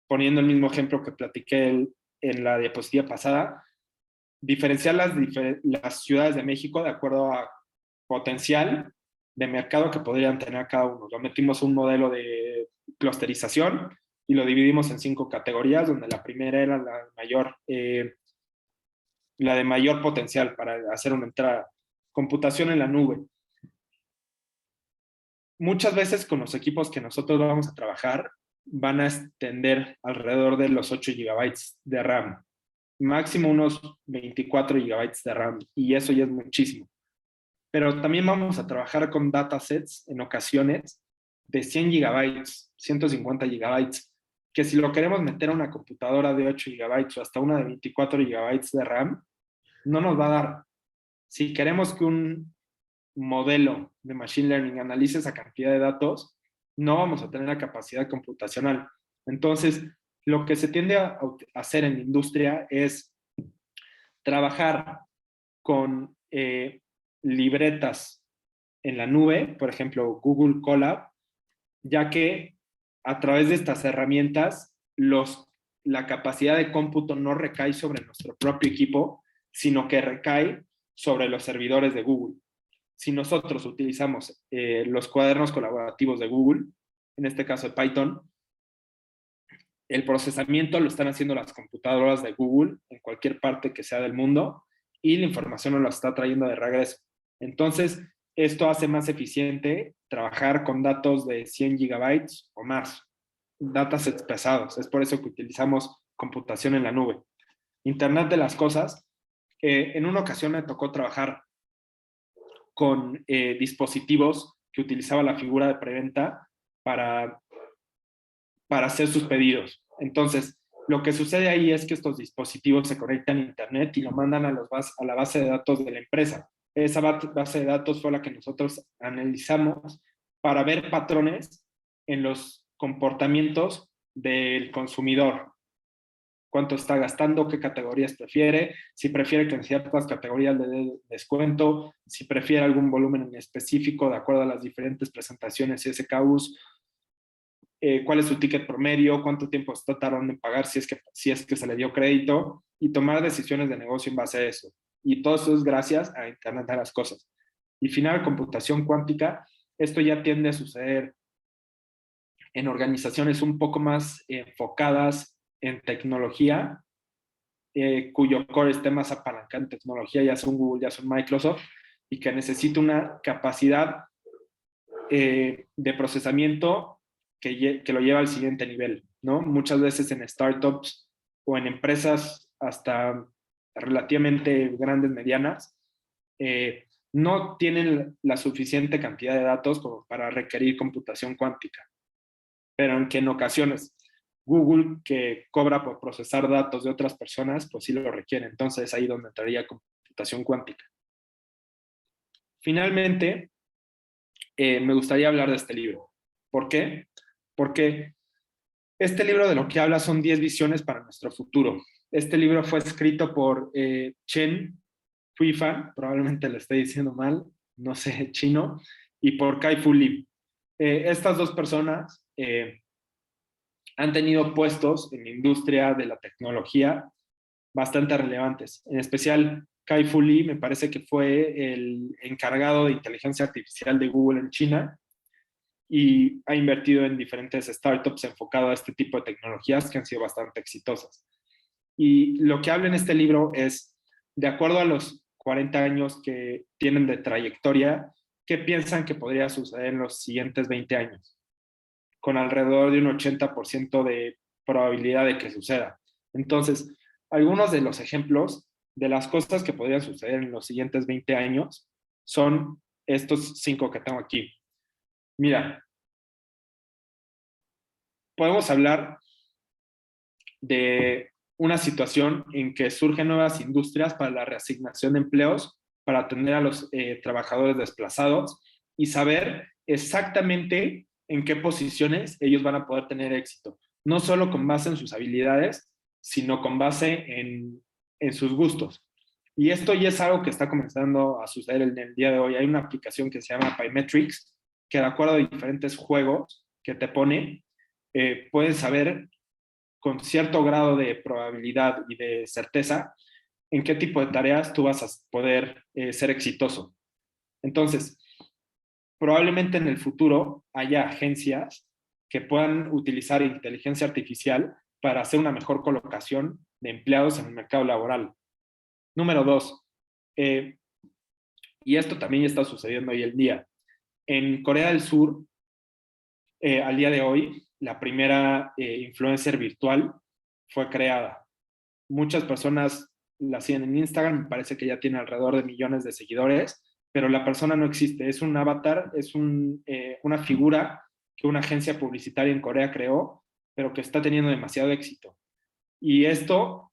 poniendo el mismo ejemplo que platiqué en la diapositiva pasada, diferenciar las ciudades de México de acuerdo a potencial de mercado que podrían tener cada uno. Lo metimos un modelo de clusterización y lo dividimos en 5 categorías, donde la primera era la de mayor potencial para hacer una entrada. Computación en la nube. Muchas veces con los equipos que nosotros vamos a trabajar van a extender alrededor de los 8 gigabytes de RAM, máximo unos 24 gigabytes de RAM, y eso ya es muchísimo. Pero también vamos a trabajar con datasets en ocasiones de 100 gigabytes, 150 gigabytes, que si lo queremos meter a una computadora de 8 gigabytes o hasta una de 24 gigabytes de RAM, no nos va a dar. Si queremos que un modelo de machine learning analice esa cantidad de datos, no vamos a tener la capacidad computacional. Entonces, lo que se tiende a hacer en la industria es trabajar con libretas en la nube, por ejemplo, Google Colab, ya que a través de estas herramientas la capacidad de cómputo no recae sobre nuestro propio equipo, sino que recae sobre los servidores de Google. Si nosotros utilizamos los cuadernos colaborativos de Google, en este caso de Python, el procesamiento lo están haciendo las computadoras de Google en cualquier parte que sea del mundo y la información nos la está trayendo de regreso. Entonces, esto hace más eficiente trabajar con datos de 100 gigabytes o más, datasets pesados. Es por eso que utilizamos computación en la nube. Internet de las cosas. En una ocasión me tocó trabajar con dispositivos que utilizaba la figura de preventa para hacer sus pedidos. Entonces, lo que sucede ahí es que estos dispositivos se conectan a Internet y lo mandan a la base de datos de la empresa. Esa base de datos fue la que nosotros analizamos para ver patrones en los comportamientos del consumidor. Cuánto está gastando, qué categorías prefiere, si prefiere que en ciertas categorías le dé descuento, si prefiere algún volumen en específico de acuerdo a las diferentes presentaciones y SKUs, cuál es su ticket promedio, cuánto tiempo está tardando en pagar si es que se le dio crédito, y tomar decisiones de negocio en base a eso. Y todo eso es gracias a Internet de las cosas. Y final, computación cuántica. Esto ya tiende a suceder en organizaciones un poco más enfocadas en tecnología, cuyo core esté más apalancado en tecnología, ya sea un Google, ya sea un Microsoft, y que necesita una capacidad de procesamiento que lo lleva al siguiente nivel, ¿no? Muchas veces en startups o en empresas hasta relativamente grandes, medianas, no tienen la suficiente cantidad de datos como para requerir computación cuántica, pero en ocasiones Google, que cobra por procesar datos de otras personas, pues sí lo requiere. Entonces ahí donde entraría computación cuántica. Finalmente, me gustaría hablar de este libro. ¿Por qué? Porque este libro de lo que habla son 10 visiones para nuestro futuro. Este libro fue escrito por Chen Huifan, probablemente lo esté diciendo mal, no sé, chino, y por Kai-Fu Lee. Estas dos personas han tenido puestos en la industria de la tecnología bastante relevantes. En especial, Kai-Fu Lee me parece que fue el encargado de inteligencia artificial de Google en China y ha invertido en diferentes startups enfocado a este tipo de tecnologías que han sido bastante exitosas. Y lo que habla en este libro es, de acuerdo a los 40 años que tienen de trayectoria, ¿qué piensan que podría suceder en los siguientes 20 años? Con alrededor de un 80% de probabilidad de que suceda. Entonces, algunos de los ejemplos de las cosas que podrían suceder en los siguientes 20 años son estos 5 que tengo aquí. Mira, podemos hablar de una situación en que surgen nuevas industrias para la reasignación de empleos, para atender a los trabajadores desplazados y saber exactamente en qué posiciones ellos van a poder tener éxito. No solo con base en sus habilidades, sino con base en sus gustos. Y esto ya es algo que está comenzando a suceder en el día de hoy. Hay una aplicación que se llama Pymetrics, que de acuerdo a diferentes juegos que te pone, puedes saber con cierto grado de probabilidad y de certeza en qué tipo de tareas tú vas a poder ser exitoso. Entonces, probablemente en el futuro haya agencias que puedan utilizar inteligencia artificial para hacer una mejor colocación de empleados en el mercado laboral. Número 2, y esto también está sucediendo hoy en día. En Corea del Sur, al día de hoy, la primera influencer virtual fue creada. Muchas personas la siguen en Instagram, me parece que ya tiene alrededor de millones de seguidores, pero la persona no existe, es un avatar, es una figura que una agencia publicitaria en Corea creó, pero que está teniendo demasiado éxito. Y esto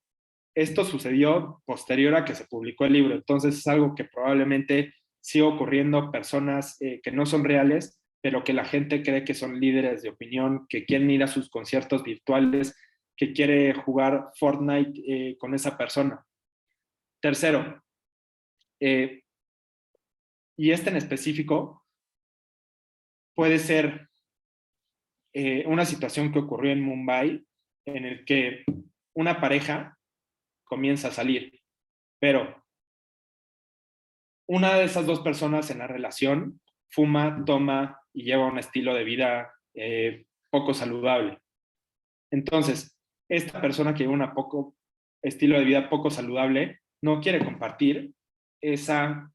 sucedió posterior a que se publicó el libro, entonces es algo que probablemente siga ocurriendo, personas que no son reales, pero que la gente cree que son líderes de opinión, que quieren ir a sus conciertos virtuales, que quiere jugar Fortnite con esa persona. Tercero, y este en específico puede ser una situación que ocurrió en Mumbai, en el que una pareja comienza a salir, pero una de esas dos personas en la relación fuma, toma y lleva un estilo de vida poco saludable. Entonces, esta persona que lleva un estilo de vida poco saludable no quiere compartir esa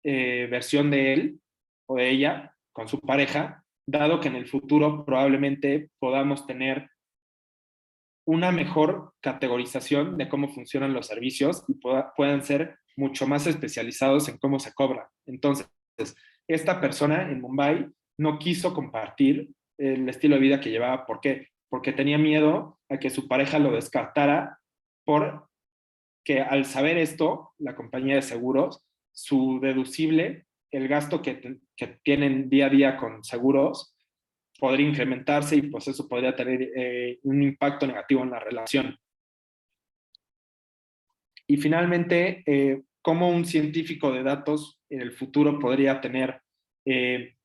versión de él o de ella con su pareja, dado que en el futuro probablemente podamos tener una mejor categorización de cómo funcionan los servicios y puedan ser mucho más especializados en cómo se cobra. Entonces, esta persona en Mumbai no quiso compartir el estilo de vida que llevaba. ¿Por qué? Porque tenía miedo a que su pareja lo descartara porque al saber esto, la compañía de seguros, su deducible, el gasto que tienen día a día con seguros, podría incrementarse y pues eso podría tener un impacto negativo en la relación. Y finalmente, cómo un científico de datos en el futuro podría tener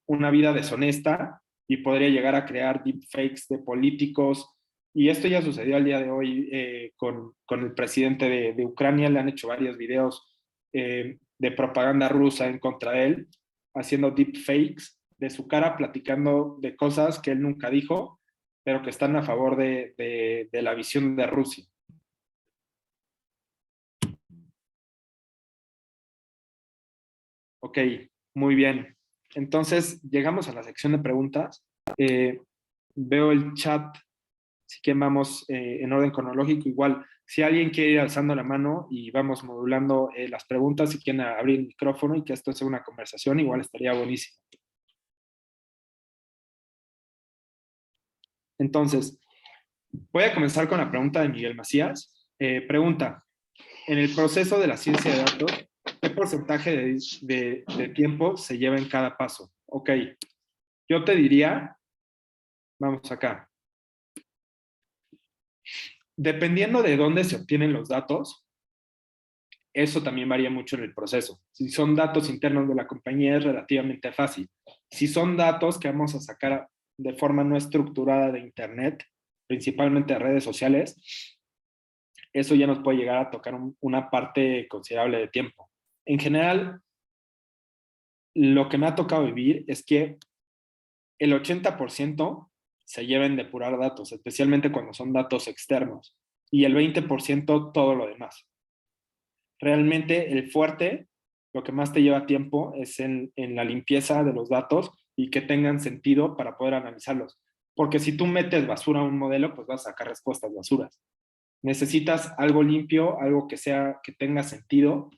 una vida deshonesta y podría llegar a crear deepfakes de políticos. Y esto ya sucedió al día de hoy con el presidente de Ucrania. Le han hecho varios videos de propaganda rusa en contra de él, haciendo deepfakes de su cara, platicando de cosas que él nunca dijo, pero que están a favor de la visión de Rusia. Ok, muy bien. Entonces, llegamos a la sección de preguntas. Veo el chat, así que vamos en orden cronológico. Igual, si alguien quiere ir alzando la mano y vamos modulando las preguntas, si quieren abrir el micrófono y que esto sea una conversación, igual estaría buenísimo. Entonces, voy a comenzar con la pregunta de Miguel Macías. Pregunta, en el proceso de la ciencia de datos, ¿Qué porcentaje de tiempo se lleva en cada paso? Ok, yo te diría, vamos acá, dependiendo de dónde se obtienen los datos, eso también varía mucho en el proceso. Si son datos internos de la compañía es relativamente fácil. Si son datos que vamos a sacar de forma no estructurada de Internet, principalmente de redes sociales, eso ya nos puede llegar a tocar una parte considerable de tiempo. En general, lo que me ha tocado vivir es que el 80% se lleva en depurar datos, especialmente cuando son datos externos, y el 20% todo lo demás. Realmente el fuerte, lo que más te lleva tiempo es en la limpieza de los datos y que tengan sentido para poder analizarlos. Porque si tú metes basura a un modelo, pues vas a sacar respuestas basuras. Necesitas algo limpio, algo que tenga sentido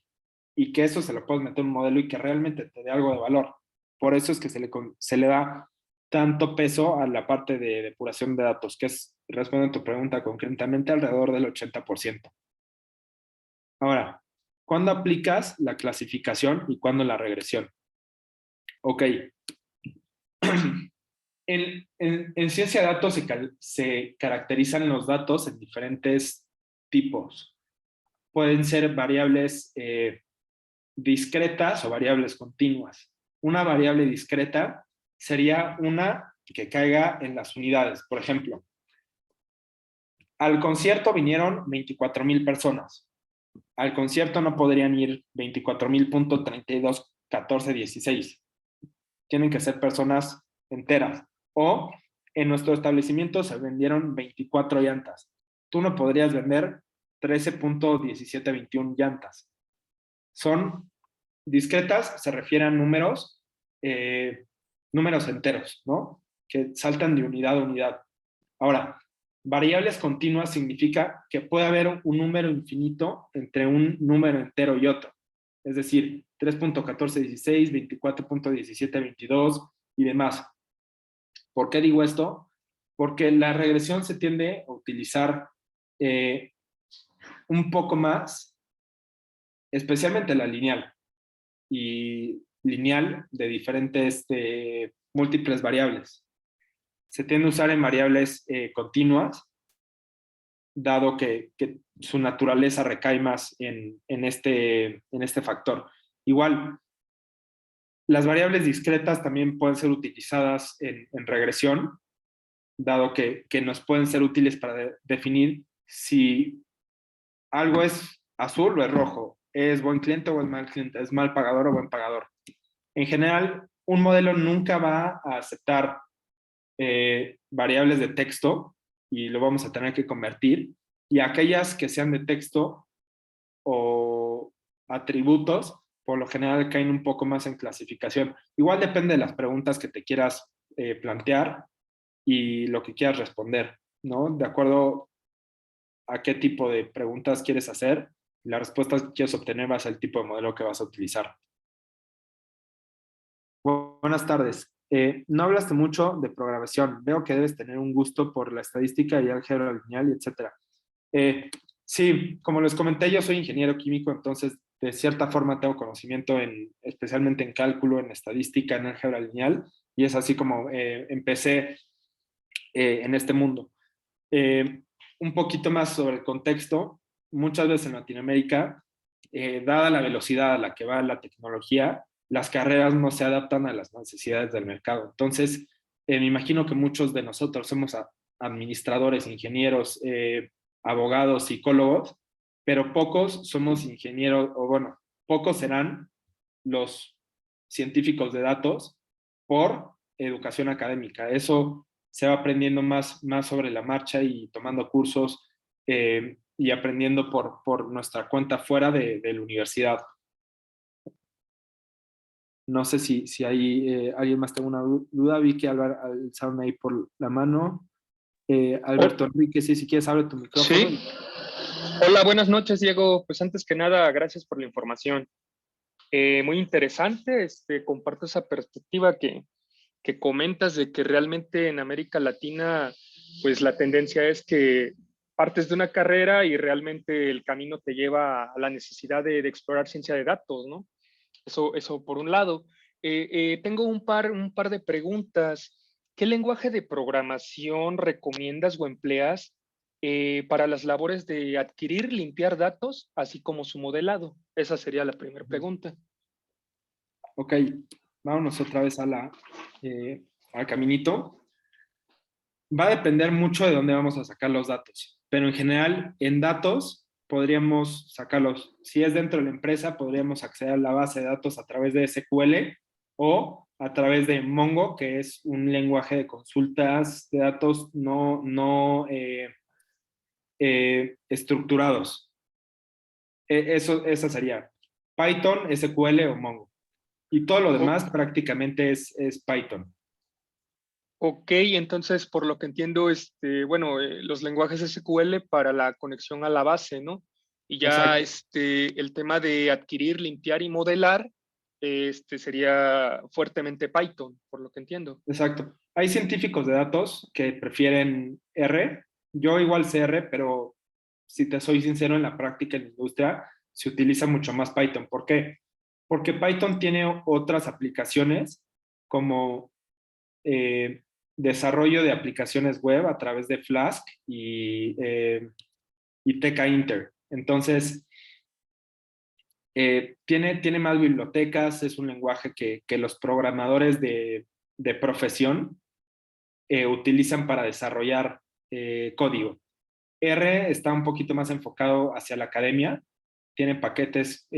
y que eso se lo puedes meter en un modelo y que realmente te dé algo de valor. Por eso es que se le da tanto peso a la parte de depuración de datos, que es, respondiendo a tu pregunta concretamente, alrededor del 80%. Ahora, ¿cuándo aplicas la clasificación y cuándo la regresión? Ok. En ciencia de datos se caracterizan los datos en diferentes tipos. Pueden ser variables discretas o variables continuas. Una variable discreta sería una que caiga en las unidades. Por ejemplo, al concierto vinieron 24,000 personas. Al concierto no podrían ir 24,000.321416. Tienen que ser personas enteras. O en nuestro establecimiento se vendieron 24 llantas. Tú no podrías vender 13.1721 llantas. Son discretas, se refieren a números enteros, ¿no? Que saltan de unidad a unidad. Ahora, variables continuas significa que puede haber un número infinito entre un número entero y otro. Es decir, 3.1416, 24.1722 y demás. ¿Por qué digo esto? Porque la regresión se tiende a utilizar un poco más, especialmente la lineal. Y lineal de diferentes múltiples variables. Se tiende a usar en variables continuas, dado que su naturaleza recae más en este factor. Igual, las variables discretas también pueden ser utilizadas en regresión, dado que nos pueden ser útiles para definir si algo es azul o es rojo, es buen cliente o es mal cliente, es mal pagador o buen pagador. En general, un modelo nunca va a aceptar variables de texto y lo vamos a tener que convertir. Y aquellas que sean de texto o atributos, por lo general caen un poco más en clasificación. Igual depende de las preguntas que te quieras plantear y lo que quieras responder, ¿no? De acuerdo a qué tipo de preguntas quieres hacer, la respuesta que quieres obtener va a ser el tipo de modelo que vas a utilizar. Buenas tardes. No hablaste mucho de programación. Veo que debes tener un gusto por la estadística y álgebra lineal, etc. Sí, como les comenté, yo soy ingeniero químico, entonces de cierta forma tengo conocimiento especialmente en cálculo, en estadística, en álgebra lineal, y es así como empecé en este mundo. Un poquito más sobre el contexto. Muchas veces en Latinoamérica, dada la velocidad a la que va la tecnología, las carreras no se adaptan a las necesidades del mercado. Entonces, me imagino que muchos de nosotros somos administradores, ingenieros, abogados, psicólogos, pero pocos somos ingenieros, o bueno, pocos serán los científicos de datos por educación académica. Eso se va aprendiendo más sobre la marcha y tomando cursos y aprendiendo por nuestra cuenta fuera de la universidad. No sé si hay alguien más tenga una duda. Vi que alzaron ahí por la mano. Alberto Enrique, si quieres, abre tu micrófono. Sí. Hola, buenas noches, Diego. Pues antes que nada, gracias por la información. Muy interesante, comparto esa perspectiva que comentas de que realmente en América Latina, pues la tendencia es que partes de una carrera y realmente el camino te lleva a la necesidad de explorar ciencia de datos, ¿no? Eso por un lado. Tengo un par de preguntas. ¿Qué lenguaje de programación recomiendas o empleas para las labores de adquirir, limpiar datos, así como su modelado? Esa sería la primera pregunta. Ok, vámonos otra vez al caminito. Va a depender mucho de dónde vamos a sacar los datos, pero en general, en datos podríamos sacarlos. Si es dentro de la empresa, podríamos acceder a la base de datos a través de SQL o a través de Mongo, que es un lenguaje de consultas de datos no estructurados. Esa sería Python, SQL o Mongo. Y todo lo demás prácticamente es Python. Ok, entonces por lo que entiendo, bueno, los lenguajes SQL para la conexión a la base, ¿no? Y ya Exacto. el tema de adquirir, limpiar y modelar, sería fuertemente Python, por lo que entiendo. Exacto. Hay científicos de datos que prefieren R. Yo igual sé R, pero si te soy sincero, en la práctica en la industria se utiliza mucho más Python. ¿Por qué? Porque Python tiene otras aplicaciones como desarrollo de aplicaciones web a través de Flask y TK-Inter. Entonces, tiene más bibliotecas, es un lenguaje que los programadores de profesión utilizan para desarrollar código. R está un poquito más enfocado hacia la academia, tiene paquetes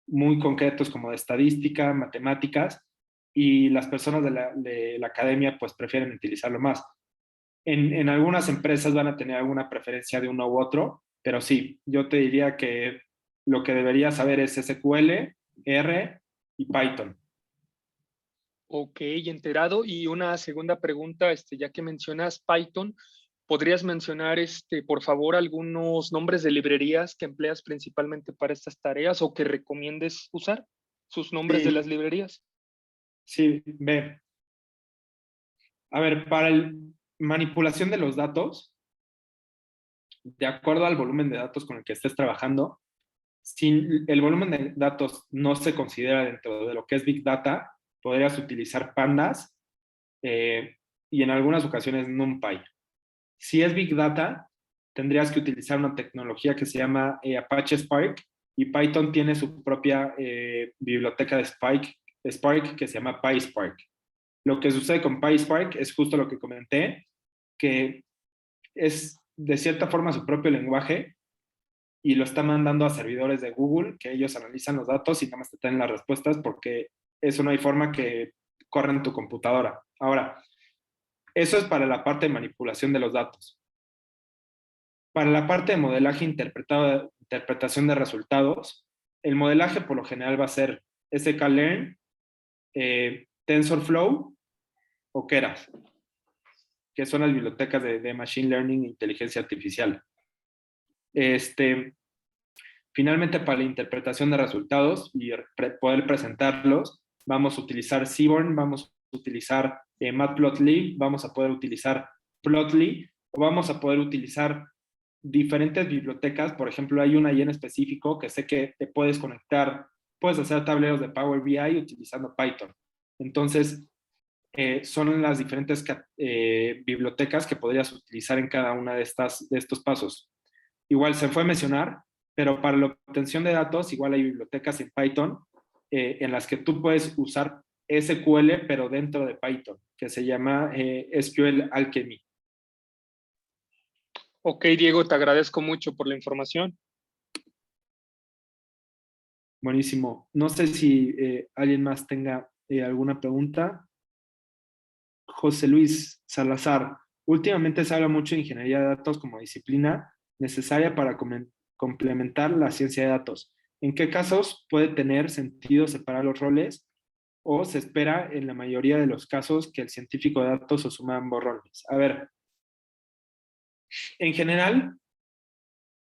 muy concretos como de estadística, matemáticas, y las personas de la academia pues prefieren utilizarlo más. En algunas empresas van a tener alguna preferencia de uno u otro, pero sí, yo te diría que lo que deberías saber es SQL, R y Python. Ok, enterado. Y una segunda pregunta, ya que mencionas Python, ¿podrías mencionar, por favor, algunos nombres de librerías que empleas principalmente para estas tareas o que recomiendes usar? Sus nombres de las Sí, librerías. sí, ve. A ver, para la manipulación de los datos, de acuerdo al volumen de datos con el que estés trabajando, si el volumen de datos no se considera dentro de lo que es Big Data, podrías utilizar Pandas y en algunas ocasiones NumPy. Si es Big Data, tendrías que utilizar una tecnología que se llama Apache Spark y Python tiene su propia biblioteca de Spark que se llama PySpark. Lo que sucede con PySpark es justo lo que comenté, que es de cierta forma su propio lenguaje y lo está mandando a servidores de Google, que ellos analizan los datos y nada más te traen las respuestas porque eso no hay forma que corra en tu computadora. Ahora, eso es para la parte de manipulación de los datos. Para la parte de modelaje interpretación de resultados, el modelaje por lo general va a ser sklearn, TensorFlow o Keras, que son las bibliotecas de Machine Learning e Inteligencia Artificial. Finalmente, para la interpretación de resultados y poder presentarlos, vamos a utilizar Seaborn, vamos a utilizar Matplotlib, vamos a poder utilizar Plotly, o vamos a poder utilizar diferentes bibliotecas. Por ejemplo, hay una ahí en específico que sé que te puedes conectar, puedes hacer tableros de Power BI utilizando Python. Entonces, son las diferentes bibliotecas que podrías utilizar en cada una de estos pasos. Igual se fue a mencionar, pero para la obtención de datos, igual hay bibliotecas en Python en las que tú puedes usar SQL, pero dentro de Python, que se llama SQL Alchemy. Ok, Diego, te agradezco mucho por la información. Buenísimo. No sé si alguien más tenga alguna pregunta. José Luis Salazar. Últimamente se habla mucho de ingeniería de datos como disciplina necesaria para complementar la ciencia de datos. ¿En qué casos puede tener sentido separar los roles o se espera en la mayoría de los casos que el científico de datos asuma ambos roles? A ver, en general,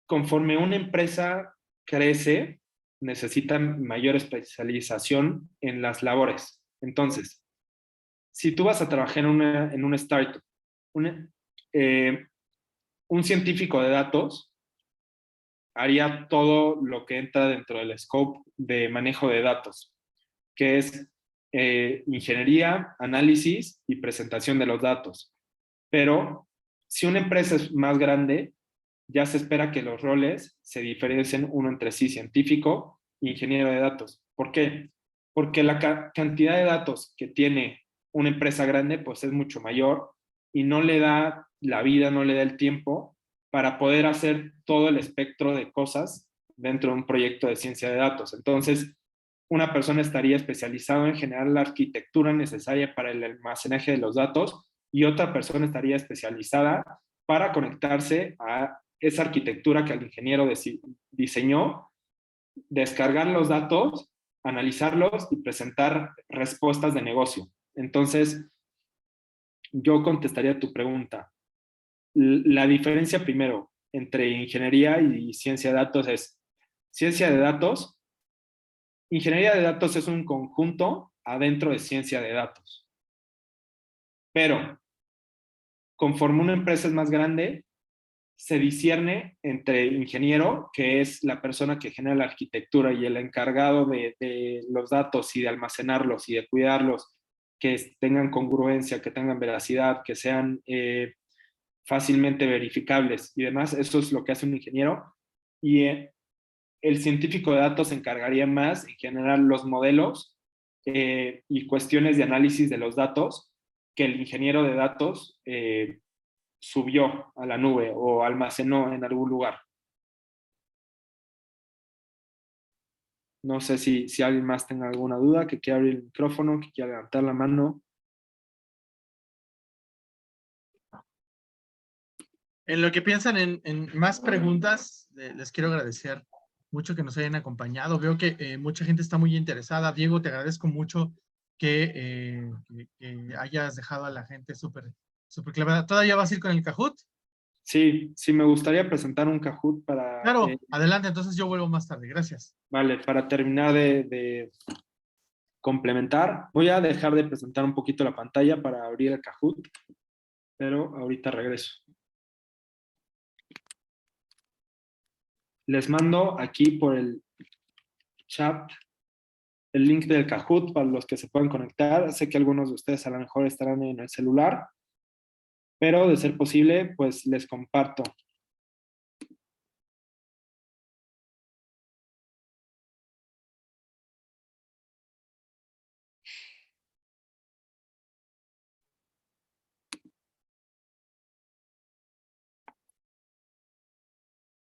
conforme una empresa crece, necesita mayor especialización en las labores. Entonces, si tú vas a trabajar en una startup, una, un científico de datos haría todo lo que entra dentro del scope de manejo de datos, que es ingeniería, análisis y presentación de los datos. Pero si una empresa es más grande, ya se espera que los roles se diferencien uno entre sí, científico e ingeniero de datos. ¿Por qué? Porque la cantidad de datos que tiene una empresa grande pues es mucho mayor y no le da la vida, no le da el tiempo para poder hacer todo el espectro de cosas dentro de un proyecto de ciencia de datos. Entonces, una persona estaría especializada en generar la arquitectura necesaria para el almacenaje de los datos y otra persona estaría especializada para conectarse a esa arquitectura que el ingeniero diseñó, descargar los datos, analizarlos y presentar respuestas de negocio. Entonces, yo contestaría tu pregunta. La diferencia primero entre ingeniería y ciencia de datos es, ciencia de datos, ingeniería de datos es un conjunto adentro de ciencia de datos. Pero conforme una empresa es más grande, se discierne entre ingeniero, que es la persona que genera la arquitectura, y el encargado de los datos y de almacenarlos y de cuidarlos, que tengan congruencia, que tengan veracidad, que sean fácilmente verificables y demás. Eso es lo que hace un ingeniero. Y el científico de datos se encargaría más en generar los modelos y cuestiones de análisis de los datos que el ingeniero de datos subió a la nube o almacenó en algún lugar. No sé si alguien más tenga alguna duda, que quiera abrir el micrófono, que quiera levantar la mano. En lo que piensan en más preguntas, les quiero agradecer mucho que nos hayan acompañado. Veo que mucha gente está muy interesada. Diego, te agradezco mucho que hayas dejado a la gente súper clavada. ¿Todavía vas a ir con el Kahoot? Sí, me gustaría presentar un Kahoot para, Claro, adelante, entonces yo vuelvo más tarde. Gracias. vale, para terminar de complementar. Voy a dejar de presentar un poquito la pantalla para abrir el Kahoot, pero ahorita regreso. Les mando aquí por el chat el link del Kahoot para los que se puedan conectar. Sé que algunos de ustedes a lo mejor estarán en el celular, pero de ser posible, pues les comparto.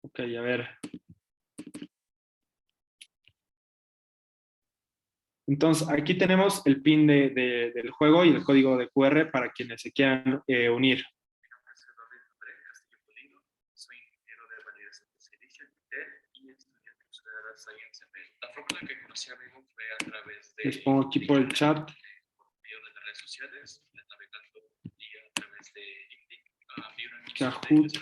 Ok, a ver. Entonces, aquí tenemos el pin del juego y el código de QR para quienes se quieran unir. Soy ingeniero de validación de servicio y estudiante de data science. La forma en la que conocí a Vivo fue a través de... Les pongo aquí por el chat. Por medio de las redes sociales, navegando a través de LinkedIn. Kahoot.it.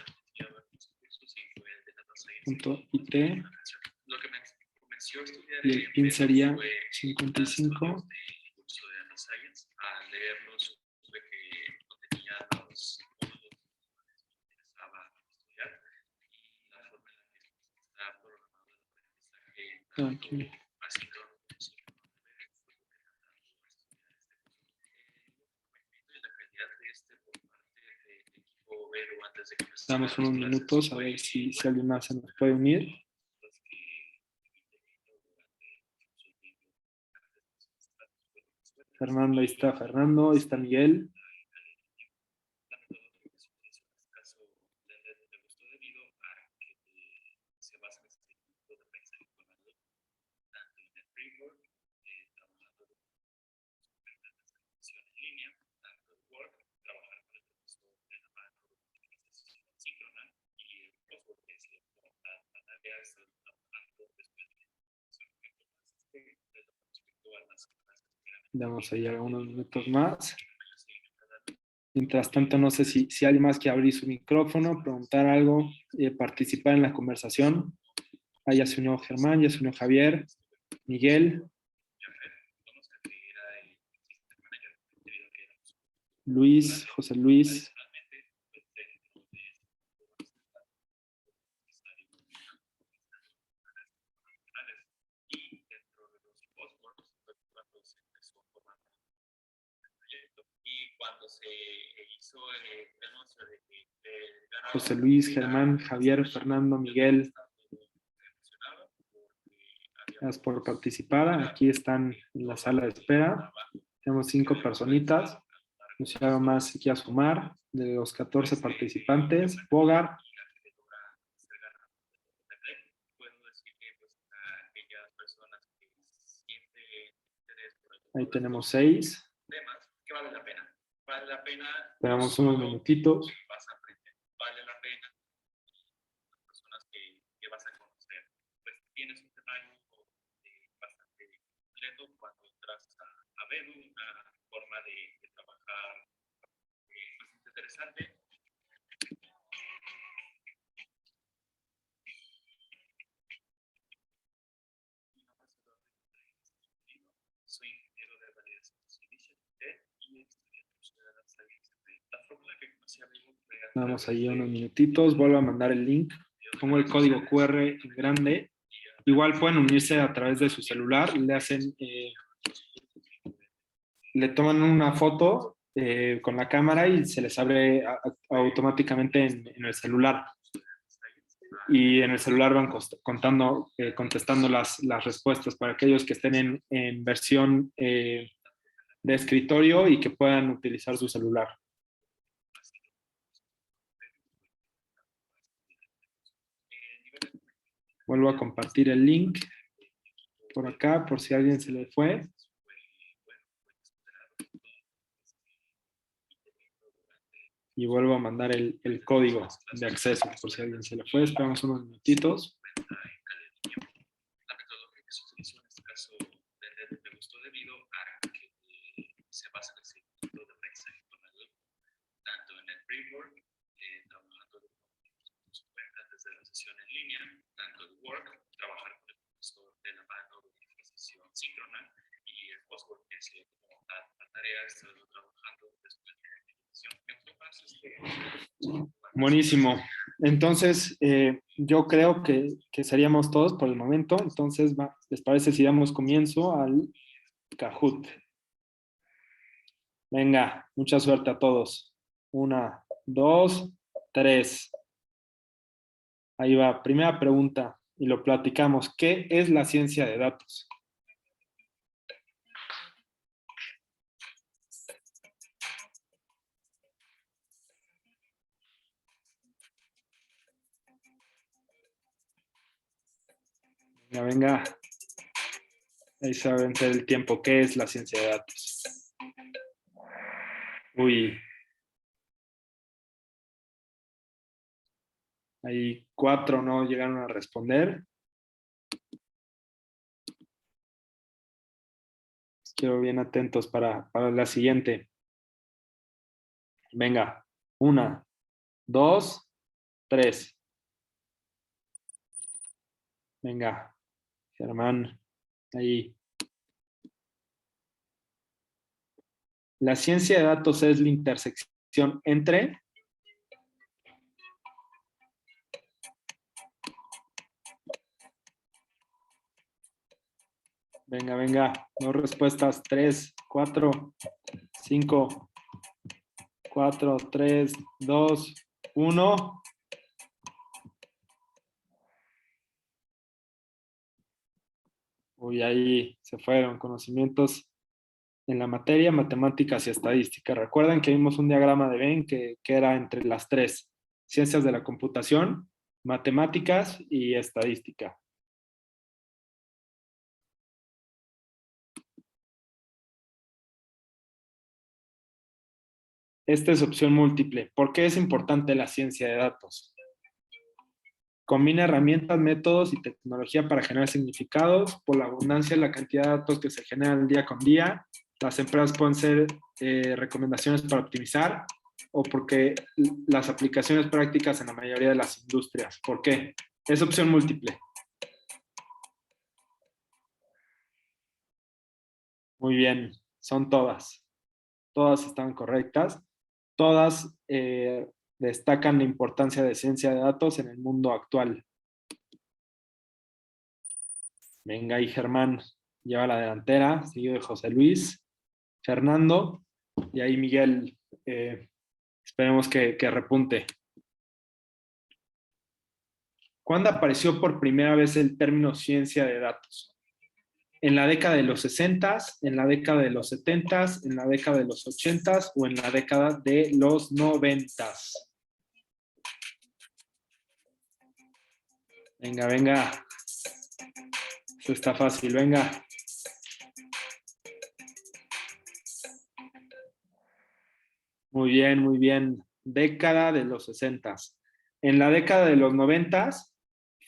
Lo que me convenció a estudiar y el pin sería 55. Curso de data science, a leerlo sobre que contenía los módulos que me interesaba estudiar y la forma en la que está programado el aprendizaje tanto haciendo damos unos minutos a ver si alguien más se nos puede unir. Fernando, ahí está Fernando, ahí está Miguel. Damos ahí algunos minutos más. Mientras tanto, no sé si alguien más quiere abrir su micrófono, preguntar algo, participar en la conversación. Ahí ya se unió Germán, ya se unió Javier, Miguel, Luis, José Luis. José Luis, Germán, Javier, Fernando, Miguel. Gracias por participar. Aquí están en la sala de espera. Tenemos 5 personitas. No sé si algo más que a sumar. De los 14 participantes, Bogar. Ahí tenemos 6. Esperamos unos minutitos. Vamos ahí unos minutitos. Vuelvo a mandar el link. Pongo el código QR en grande. Igual pueden unirse a través de su celular. Le toman una foto con la cámara y se les abre automáticamente en el celular. Y en el celular van contestando las respuestas para aquellos que estén en versión de escritorio y que puedan utilizar su celular. Vuelvo a compartir el link por acá, por si a alguien se le fue. Y vuelvo a mandar el código de acceso, por si a alguien se le fue. Esperamos unos minutitos. Buenísimo. Entonces, yo creo que seríamos todos por el momento. Entonces, ¿les parece si damos comienzo al Kahoot? Venga, mucha suerte a todos. 1, 2, 3. Ahí va. Primera pregunta y lo platicamos. ¿Qué es la ciencia de datos? Venga, venga. Ahí se va a vencer el tiempo. ¿Qué es la ciencia de datos? Uy. Ahí 4 no llegaron a responder. Quiero bien atentos para la siguiente. Venga. 1, 2, 3. Venga. Germán. Ahí. La ciencia de datos es la intersección entre... Venga, venga. 2 respuestas. 3, 4, 5, 4, 3, 2, 1. Uy, ahí se fueron conocimientos en la materia, matemáticas y estadística. Recuerden que vimos un diagrama de Venn que era entre las 3. Ciencias de la computación, matemáticas y estadística. Esta es opción múltiple. ¿Por qué es importante la ciencia de datos? Combina herramientas, métodos y tecnología para generar significados. Por la abundancia de la cantidad de datos que se generan día con día, las empresas pueden ser recomendaciones para optimizar o porque las aplicaciones prácticas en la mayoría de las industrias. ¿Por qué? Es opción múltiple. Muy bien, son todas. Todas están correctas. Todas destacan la importancia de ciencia de datos en el mundo actual. Venga ahí Germán, lleva la delantera, seguido de José Luis. Fernando, Y ahí Miguel, esperemos que repunte. ¿Cuándo apareció por primera vez el término ciencia de datos? ¿En la década de los 60s, en la década de los 70s, en la década de los 80s o en la década de los 90s? Venga, venga. Esto está fácil, venga. Muy bien, muy bien. Década de los 60s. En la década de los 90s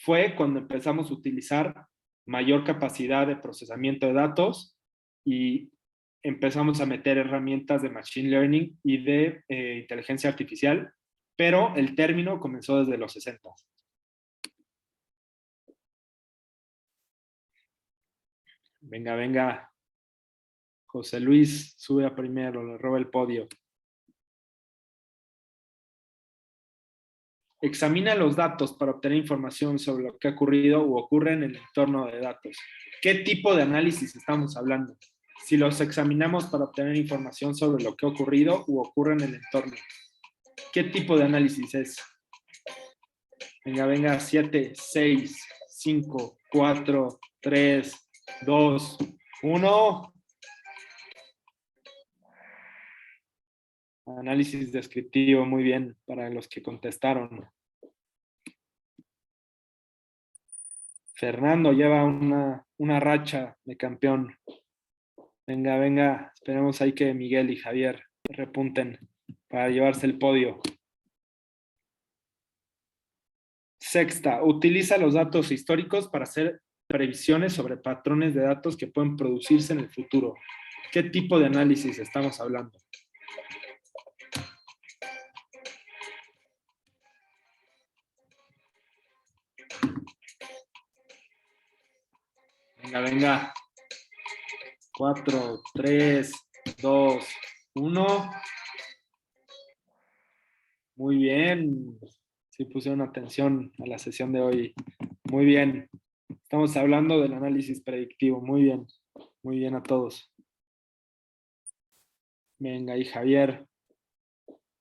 fue cuando empezamos a utilizar mayor capacidad de procesamiento de datos y empezamos a meter herramientas de machine learning y de inteligencia artificial, pero el término comenzó desde los 60s. Venga, venga. José Luis sube a primero, le roba el podio. Examina los datos para obtener información sobre lo que ha ocurrido o ocurre en el entorno de datos. ¿Qué tipo de análisis estamos hablando? Si los examinamos para obtener información sobre lo que ha ocurrido o ocurre en el entorno. ¿Qué tipo de análisis es? Venga, venga, 7, 6, 5, 4, 3, 2, 1. Análisis descriptivo, muy bien, para los que contestaron. Fernando lleva una racha de campeón. Venga, venga, esperemos ahí que Miguel y Javier repunten para llevarse el podio. Sexta, utiliza los datos históricos para hacer previsiones sobre patrones de datos que pueden producirse en el futuro. ¿Qué tipo de análisis estamos hablando? Venga, venga. 4, 3, 2, 1. Muy bien. Sí pusieron atención a la sesión de hoy. Muy bien. Estamos hablando del análisis predictivo. Muy bien. Muy bien a todos. Venga, y Javier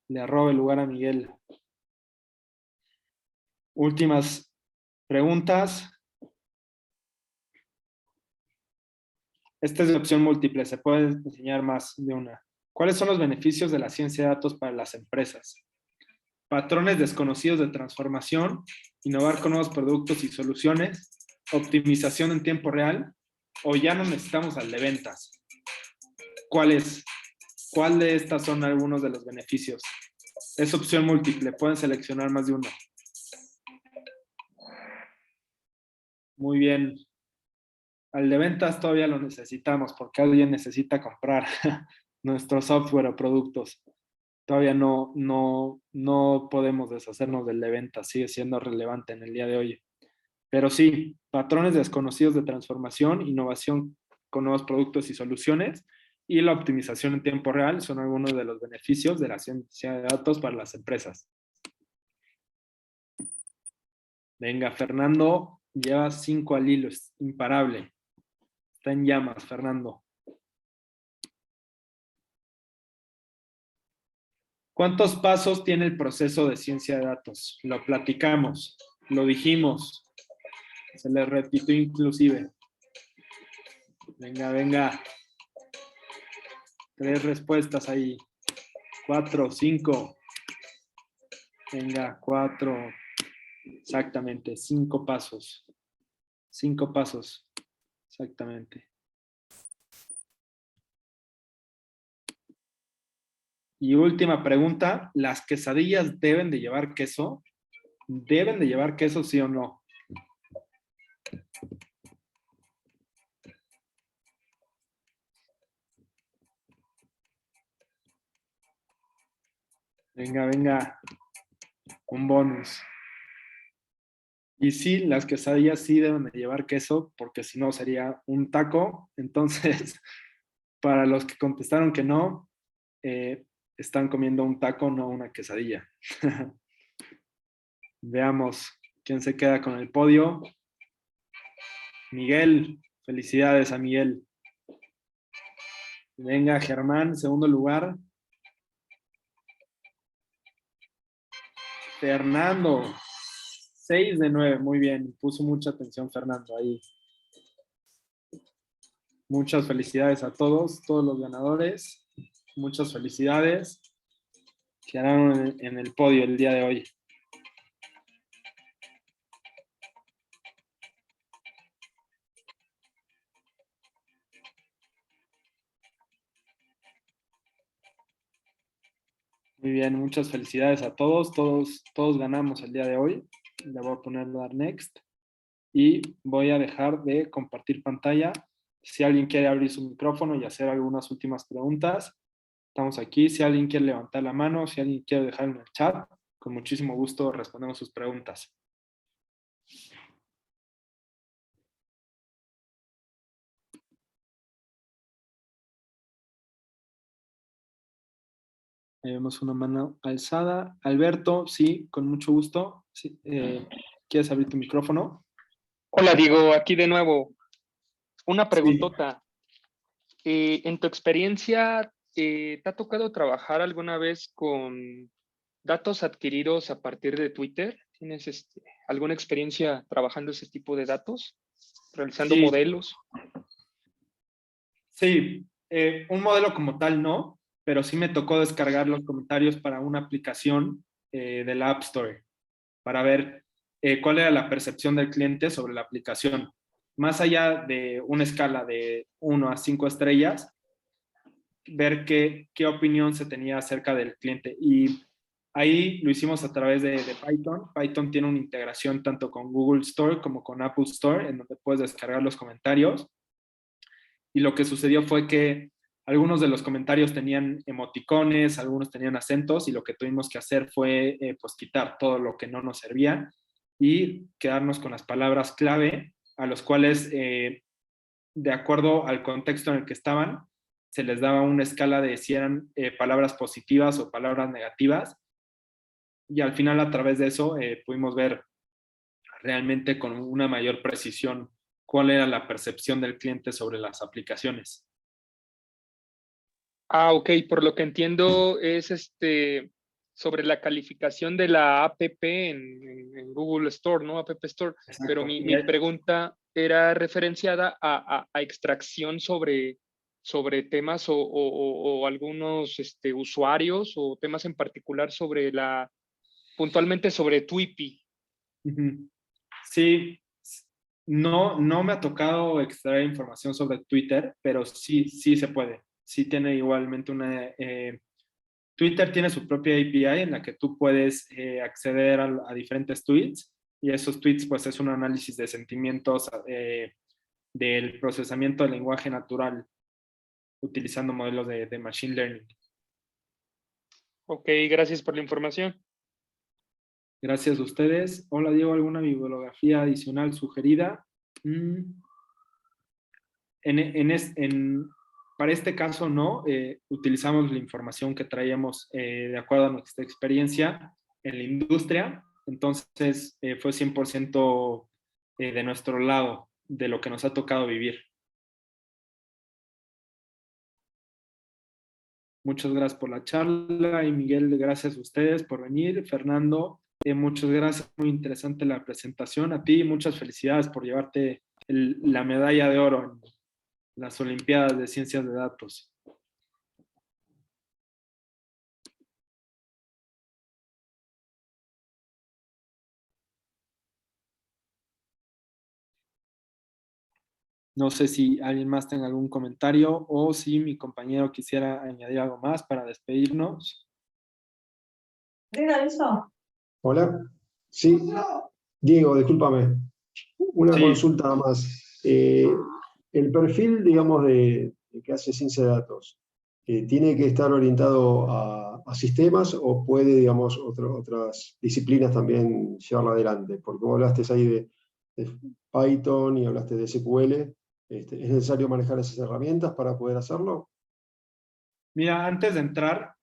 le roba el lugar a Miguel. Últimas preguntas. Esta es de opción múltiple. Se puede enseñar más de una. ¿Cuáles son los beneficios de la ciencia de datos para las empresas? Patrones desconocidos de transformación, innovar con nuevos productos y soluciones, optimización en tiempo real, o ya no necesitamos al de ventas. ¿Cuál de estas son algunos de los beneficios? Es opción múltiple, pueden seleccionar más de uno. Muy bien. Al de ventas todavía lo necesitamos porque alguien necesita comprar nuestro software o productos. Todavía no podemos deshacernos del de ventas, sigue siendo relevante en el día de hoy. Pero sí, patrones desconocidos de transformación, innovación con nuevos productos y soluciones y la optimización en tiempo real son algunos de los beneficios de la ciencia de datos para las empresas. Venga, Fernando, lleva 5 al hilo, es imparable. Está en llamas, Fernando. ¿Cuántos pasos tiene el proceso de ciencia de datos? Lo platicamos, lo dijimos, se le repitió inclusive. Venga, venga. 3 respuestas ahí. 4, 5. Venga, 4. Exactamente, 5 pasos. 5 pasos. Exactamente. Y última pregunta, ¿las quesadillas deben de llevar queso? ¿Deben de llevar queso, sí o no? Venga, venga. Un bonus. Y sí, las quesadillas sí deben de llevar queso, porque si no sería un taco. Entonces, para los que contestaron que no, están comiendo un taco, no una quesadilla. Veamos quién se queda con el podio. Miguel, felicidades a Miguel. Venga, Germán, segundo lugar. Fernando, 6 de 9, muy bien. Puso mucha atención Fernando ahí. Muchas felicidades a todos los ganadores. Muchas felicidades. Quedaron en el podio el día de hoy. Muy bien, muchas felicidades a todos ganamos el día de hoy. Le voy a poner dar next y voy a dejar de compartir pantalla. Si alguien quiere abrir su micrófono y hacer algunas últimas preguntas, estamos aquí. Si alguien quiere levantar la mano, si alguien quiere dejar en el chat, con muchísimo gusto respondemos sus preguntas. Ahí vemos una mano alzada. Alberto, sí, con mucho gusto. Sí, ¿quieres abrir tu micrófono? Hola, Diego, aquí de nuevo. Una Sí. preguntota. En tu experiencia, ¿te ha tocado trabajar alguna vez con datos adquiridos a partir de Twitter? ¿Tienes alguna experiencia trabajando ese tipo de datos? ¿Realizando Sí, modelos? sí, un modelo como tal no, pero sí me tocó descargar los comentarios para una aplicación de la App Store para ver cuál era la percepción del cliente sobre la aplicación. Más allá de una escala de 1 a 5 estrellas, ver qué opinión se tenía acerca del cliente. Y ahí lo hicimos a través de Python. Python tiene una integración tanto con Google Store como con Apple Store, en donde puedes descargar los comentarios. Y lo que sucedió fue que algunos de los comentarios tenían emoticones, algunos tenían acentos, y lo que tuvimos que hacer fue pues quitar todo lo que no nos servía y quedarnos con las palabras clave a los cuales, de acuerdo al contexto en el que estaban, se les daba una escala de si eran palabras positivas o palabras negativas, y al final a través de eso pudimos ver realmente con una mayor precisión cuál era la percepción del cliente sobre las aplicaciones. Ah, ok, por lo que entiendo es sobre la calificación de la app en Google Store, ¿no? App Store. Exacto. Pero mi pregunta era referenciada a extracción sobre temas o algunos usuarios o temas en particular puntualmente sobre Twipi. Sí, no me ha tocado extraer información sobre Twitter, pero sí se puede. Sí tiene igualmente Twitter tiene su propia API en la que tú puedes acceder a diferentes tweets, y esos tweets pues es un análisis de sentimientos del procesamiento del lenguaje natural utilizando modelos de Machine Learning. Ok, gracias por la información. Gracias a ustedes. Hola, Diego, ¿alguna bibliografía adicional sugerida? Para este caso no, utilizamos la información que traíamos de acuerdo a nuestra experiencia en la industria, entonces fue 100% de nuestro lado, de lo que nos ha tocado vivir. Muchas gracias por la charla, y Miguel, gracias a ustedes por venir. Fernando, muchas gracias, muy interesante la presentación. A ti, muchas felicidades por llevarte la medalla de oro en las Olimpiadas de Ciencias de Datos. No sé si alguien más tenga algún comentario o si mi compañero quisiera añadir algo más para despedirnos. Hola. Sí, Diego, discúlpame. Una Sí. consulta más. El perfil, digamos, de que hace ciencia de datos, ¿tiene que estar orientado a sistemas o puede, digamos, otras disciplinas también llevarla adelante? Porque vos hablaste ahí de Python y hablaste de SQL. ¿Es necesario manejar esas herramientas para poder hacerlo? Mira, antes de entrar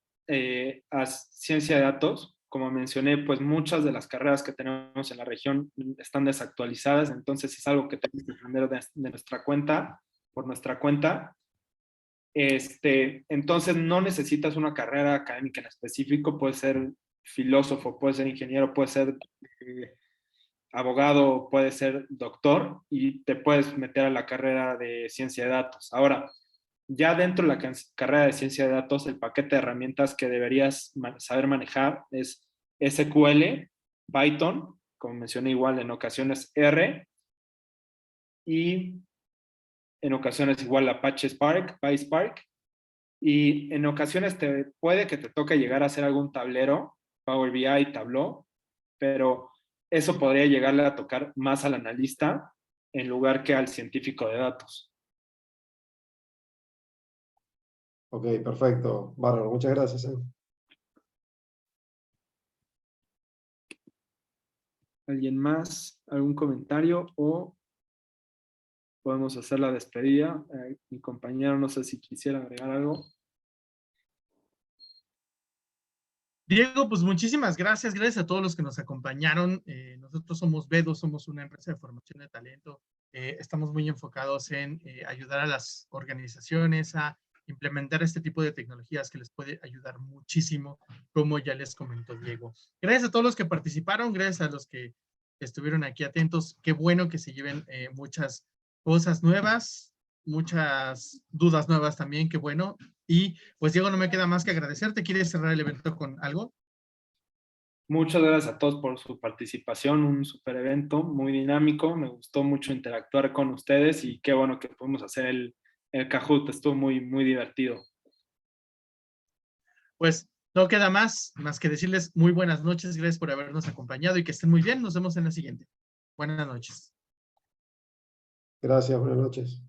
a ciencia de datos, como mencioné, pues muchas de las carreras que tenemos en la región están desactualizadas, entonces es algo que tenemos que aprender de nuestra cuenta, por nuestra cuenta. Entonces no necesitas una carrera académica en específico, puedes ser filósofo, puedes ser ingeniero, puedes ser abogado, puedes ser doctor y te puedes meter a la carrera de ciencia de datos. Ahora, ya dentro de la carrera de ciencia de datos, el paquete de herramientas que deberías saber manejar es SQL, Python, como mencioné igual en ocasiones R, y en ocasiones igual Apache Spark, PySpark, y en ocasiones puede que te toque llegar a hacer algún tablero, Power BI, Tableau, pero eso podría llegarle a tocar más al analista en lugar que al científico de datos. Ok, perfecto. Bárbaro, muchas gracias. ¿Alguien más? ¿Algún comentario? O podemos hacer la despedida. Mi compañero, no sé si quisiera agregar algo. Diego, pues muchísimas gracias. Gracias a todos los que nos acompañaron. Nosotros somos Vedo, somos una empresa de formación de talento. Estamos muy enfocados en ayudar a las organizaciones a implementar este tipo de tecnologías que les puede ayudar muchísimo, como ya les comentó Diego. Gracias a todos los que participaron, gracias a los que estuvieron aquí atentos. Qué bueno que se lleven muchas cosas nuevas, muchas dudas nuevas también, qué bueno. Y pues Diego, no me queda más que agradecerte. ¿Quieres cerrar el evento con algo? Muchas gracias a todos por su participación, un super evento muy dinámico, me gustó mucho interactuar con ustedes y qué bueno que pudimos hacer el Kahoot, estuvo muy, muy divertido. Pues no queda más que decirles muy buenas noches, gracias por habernos acompañado y que estén muy bien. Nos vemos en la siguiente. Buenas noches. Gracias, buenas noches.